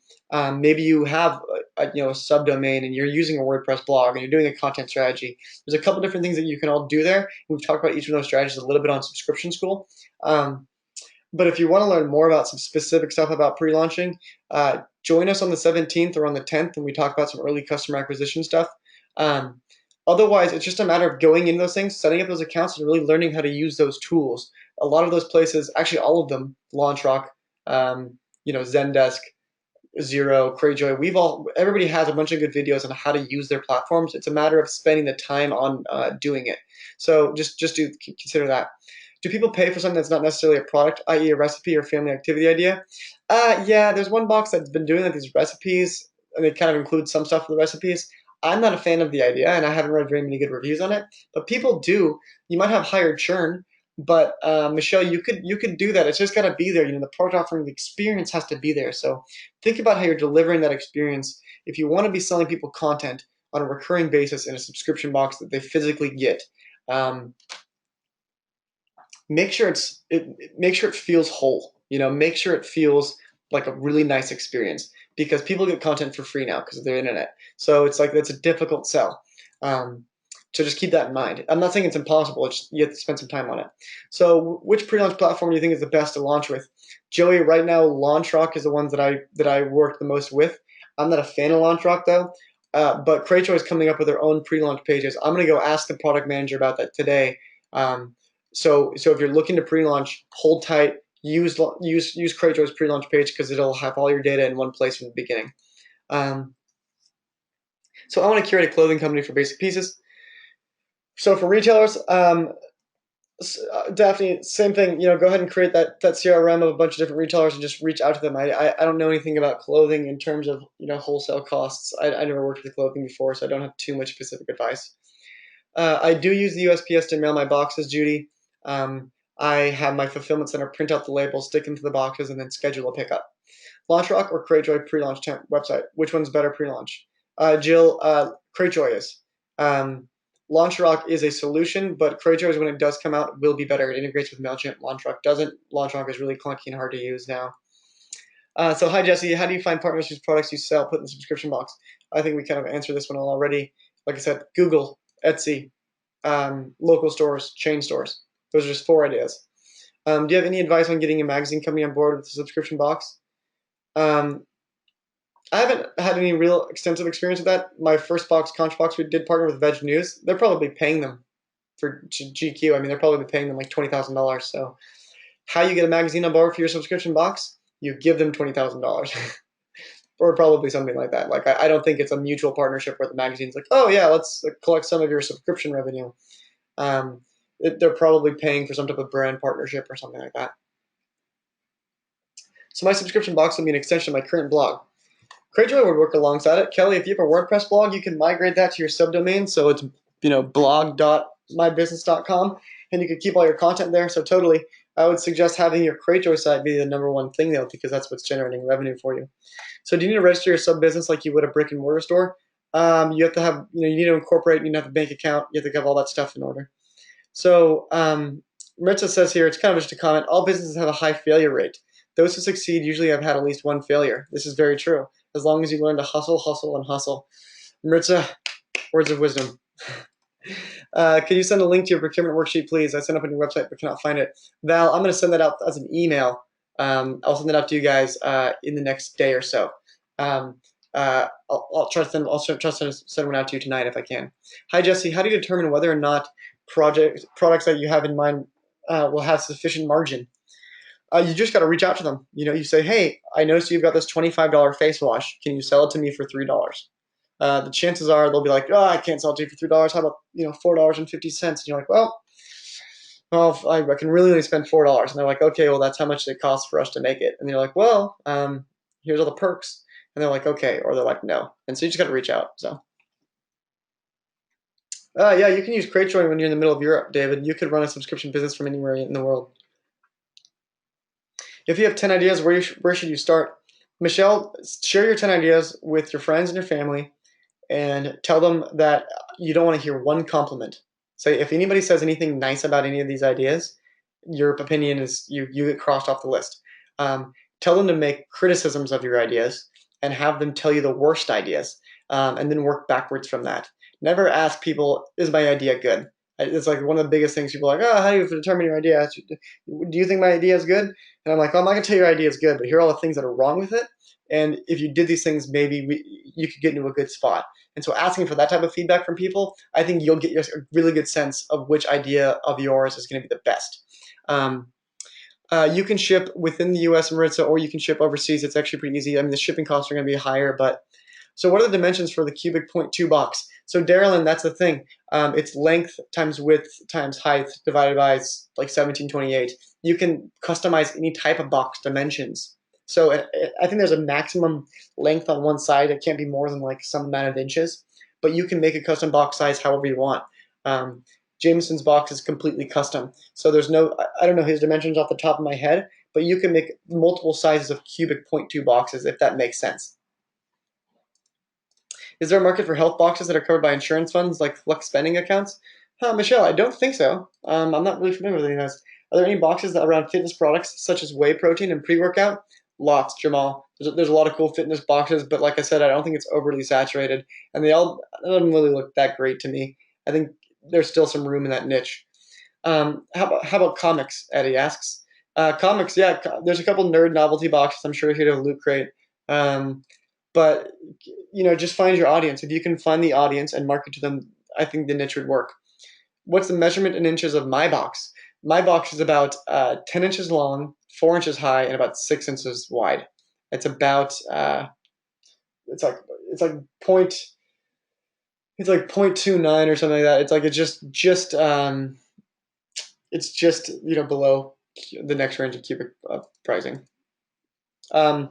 you have a subdomain and you're using a WordPress blog and you're doing a content strategy. There's a couple different things that you can all do there. We've talked about each of those strategies a little bit on Subscription School. But if you want to learn more about some specific stuff about pre-launching, join us on the 17th or on the 10th, and we talk about some early customer acquisition stuff. Um, Otherwise, it's just a matter of going into those things, setting up those accounts, and really learning how to use those tools. A lot of those places, actually all of them, LaunchRock, Zendesk, Xero, Cratejoy, everybody has a bunch of good videos on how to use their platforms. It's a matter of spending the time on doing it. So just consider that. Do people pay for something that's not necessarily a product, i.e. a recipe or family activity idea? Yeah, there's one box that's been doing like these recipes, and they kind of include some stuff for the recipes. I'm not a fan of the idea, and I haven't read very many good reviews on it. But people do. You might have higher churn, but Michelle, you could do that. It's just got to be there. The product offering, the experience has to be there. So think about how you're delivering that experience. If you want to be selling people content on a recurring basis in a subscription box that they physically get, um, make sure it feels whole. Make sure it feels like a really nice experience, because people get content for free now because of their internet. So it's like that's a difficult sell. Um, so just keep that in mind. I'm not saying it's impossible. You have to spend some time on it. So which pre-launch platform do you think is the best to launch with? Joey, right now LaunchRock is the ones that I work the most with. I'm not a fan of LaunchRock though. But Cratejoy is coming up with their own pre-launch pages. I'm going to go ask the product manager about that today. So if you're looking to pre-launch, hold tight. Use Cratejoy's pre-launch page because it'll have all your data in one place from the beginning. So I want to curate a clothing company for basic pieces. So for retailers, Definitely, same thing. Go ahead and create that CRM of a bunch of different retailers and just reach out to them. I don't know anything about clothing in terms of wholesale costs. I never worked with clothing before, so I don't have too much specific advice. I do use the USPS to mail my boxes, Judy. Um, I have my fulfillment center print out the labels, stick them to the boxes, and then schedule a pickup. LaunchRock or CrateJoy pre-launch website? Which one's better pre-launch? Jill, CrateJoy is. Um, LaunchRock is a solution, but CrateJoy, when it does come out, will be better. It integrates with MailChimp. LaunchRock doesn't. LaunchRock is really clunky and hard to use now. So hi, Jesse. How do you find partners whose products you sell put in the subscription box? I think we kind of answered this one already. Like I said, Google, Etsy, local stores, chain stores. Those are just 4 ideas. Do you have any advice on getting a magazine company on board with the subscription box? Um, I haven't had any real extensive experience with that. My first box, Conchbox, we did partner with Veg News. They're probably paying them for GQ. I mean, they're probably paying them like $20,000. So, how you get a magazine on board for your subscription box? You give them $20,000, or probably something like that. Like, I don't think it's a mutual partnership where the magazine's like, oh yeah, let's collect some of your subscription revenue. Um, they're probably paying for some type of brand partnership or something like that. So my subscription box will be an extension of my current blog. CrateJoy would work alongside it. Kelly, if you have a WordPress blog, you can migrate that to your subdomain. So it's blog.mybusiness.com, and you can keep all your content there. So totally, I would suggest having your CrateJoy site be the number one thing though, because that's what's generating revenue for you. So do you need to register your sub business like you would a brick and mortar store? You have to have, you need to incorporate, you need to have a bank account, you have to have all that stuff in order. So Maritza says here, it's kind of just a comment, all businesses have a high failure rate. Those who succeed usually have had at least one failure. This is very true. As long as you learn to hustle, hustle, and hustle. Maritza, words of wisdom. Can you send a link to your procurement worksheet, please? I sent up on your website but cannot find it. Val, I'm going to send that out as an email. I'll send that out to you guys in the next day or so. I'll try to send one out to you tonight if I can. Hi, Jesse. How do you determine whether or not products that you have in mind will have sufficient margin? You just got to reach out to them. You say, hey, I noticed you've got this $25 face wash. Can you sell it to me for $3? The chances are they'll be like, oh, I can't sell it to you for $3. How about $4.50? And you're like, well, I can really only spend $4. And they're like, okay, well, that's how much it costs for us to make it. And you're like, well, here's all the perks. And they're like, okay, or they're like, no. And so you just got to reach out. So. Yeah, you can use CrateJoy when you're in the middle of Europe, David. You could run a subscription business from anywhere in the world. If you have 10 ideas, where should you start? Michelle, share your 10 ideas with your friends and your family and tell them that you don't want to hear one compliment. Say, if anybody says anything nice about any of these ideas, your opinion is you get crossed off the list. Tell them to make criticisms of your ideas and have them tell you the worst ideas, and then work backwards from that. Never ask people, is my idea good? It's like one of the biggest things people are like, oh, how do you determine your idea? Do you think my idea is good? And I'm like, well, I'm not going to tell you your idea is good, but here are all the things that are wrong with it. And if you did these things, maybe you could get into a good spot. And so asking for that type of feedback from people, I think you'll get a really good sense of which idea of yours is going to be the best. You can ship within the US, Maritza, or you can ship overseas. It's actually pretty easy. I mean, the shipping costs are going to be higher, but so what are the dimensions for the cubic 0.2 box? So Darylyn, that's the thing. It's length times width times height divided by like 1728. You can customize any type of box dimensions. So I think there's a maximum length on one side. It can't be more than like some amount of inches, but you can make a custom box size however you want. Jameson's box is completely custom. So there's I don't know his dimensions off the top of my head, but you can make multiple sizes of cubic 0.2 boxes if that makes sense. Is there a market for health boxes that are covered by insurance funds like flex spending accounts? Michelle, I don't think so. I'm not really familiar with any of those. Are there any boxes around fitness products such as whey protein and pre-workout? Lots, Jamal. There's a lot of cool fitness boxes, but like I said, I don't think it's overly saturated, and they all don't really look that great to me. I think there's still some room in that niche. How about comics? Eddie asks. Comics, yeah. There's a couple nerd novelty boxes. I'm sure here to Loot Crate. But just find your audience. If you can find the audience and market to them, I think the niche would work. What's the measurement in inches of my box? My box is about 10 inches long, 4 inches high, and about 6 inches wide. It's about it's like point it's like 0.29 or something like that. It's like it's just It's just below the next range of cubic pricing. Where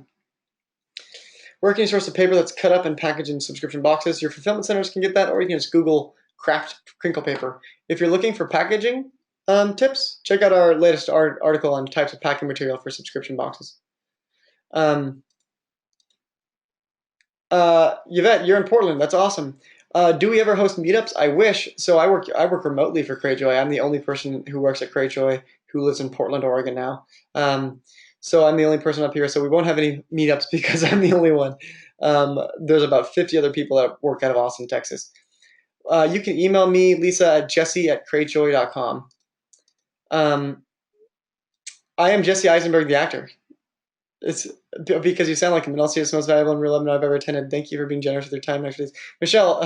can you source the paper that's cut up and packaged in subscription boxes? Your fulfillment centers can get that, or you can just Google craft crinkle paper. If you're looking for packaging tips, check out our latest article on types of packing material for subscription boxes. Yvette, you're in Portland. That's awesome. Do we ever host meetups? I wish. So I work remotely for Cratejoy. I'm the only person who works at Cratejoy who lives in Portland, Oregon now. So I'm the only person up here. So we won't have any meetups because I'm the only one. There's about 50 other people that work out of Austin, Texas. You can email me, Lisa, at jesse@cratejoy.com. I am Jesse Eisenberg, the actor. It's because you sound like him, and also it's the most valuable and real webinar I've ever attended. Thank you for being generous with your time and expertise. Michelle,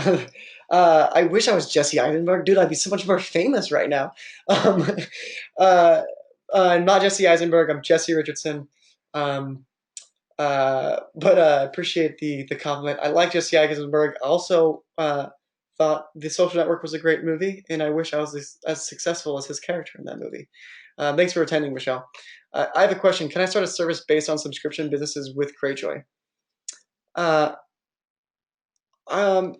I wish I was Jesse Eisenberg. Dude, I'd be so much more famous right now. I'm not Jesse Eisenberg. I'm Jesse Richardson. But appreciate the compliment. I like Jesse Eisenberg. I also thought The Social Network was a great movie, and I wish I was as successful as his character in that movie. Thanks for attending, Michelle. I have a question. Can I start a service based on subscription businesses with Cratejoy? Uh, um,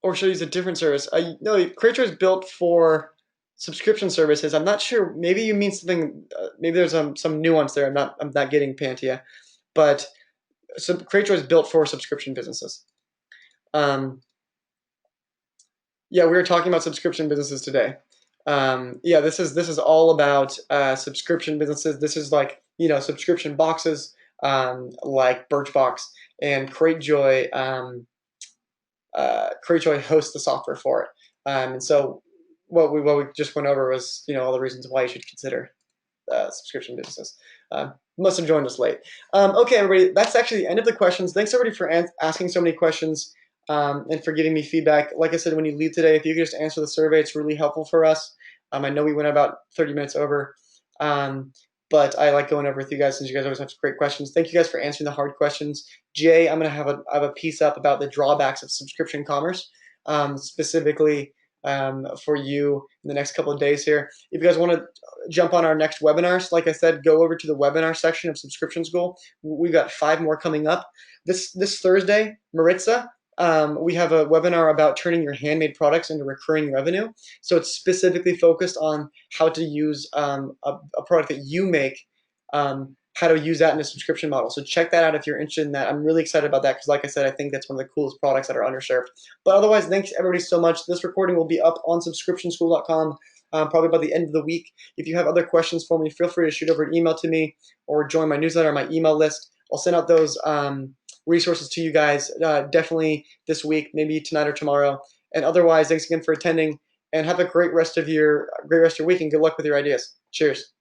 or should I use a different service? No, Cratejoy is built for subscription services. I'm not sure. Maybe you mean something. Maybe there's some nuance there. I'm not getting Pantia, but so Cratejoy is built for subscription businesses. Yeah, we were talking about subscription businesses today. Yeah, this is all about subscription businesses. This is like subscription boxes like Birchbox and Cratejoy. Cratejoy hosts the software for it. And so what we just went over was all the reasons why you should consider subscription businesses. Must have joined us late. Okay, everybody, that's actually the end of the questions. Thanks everybody for asking so many questions and for giving me feedback. Like I said, when you leave today, if you could just answer the survey, it's really helpful for us. I know we went about 30 minutes over, but I like going over with you guys since you guys always have great questions. Thank you guys for answering the hard questions. Jay, I'm going to have a piece up about the drawbacks of subscription commerce, specifically for you in the next couple of days here. If you guys want to jump on our next webinars, like I said, go over to the webinar section of Subscription School. We've got 5 more coming up. This Thursday, Maritza, we have a webinar about turning your handmade products into recurring revenue. So it's specifically focused on how to use a product that you make, how to use that in a subscription model. So check that out if you're interested in that. I'm really excited about that because, like I said, I think that's one of the coolest products that are underserved. But otherwise, thanks everybody so much. This recording will be up on subscriptionschool.com probably by the end of the week. If you have other questions for me, feel free to shoot over an email to me or join my newsletter, my email list. I'll send out those resources to you guys definitely this week, maybe tonight or tomorrow. And otherwise, thanks again for attending, and have a great rest of your week, and good luck with your ideas. Cheers.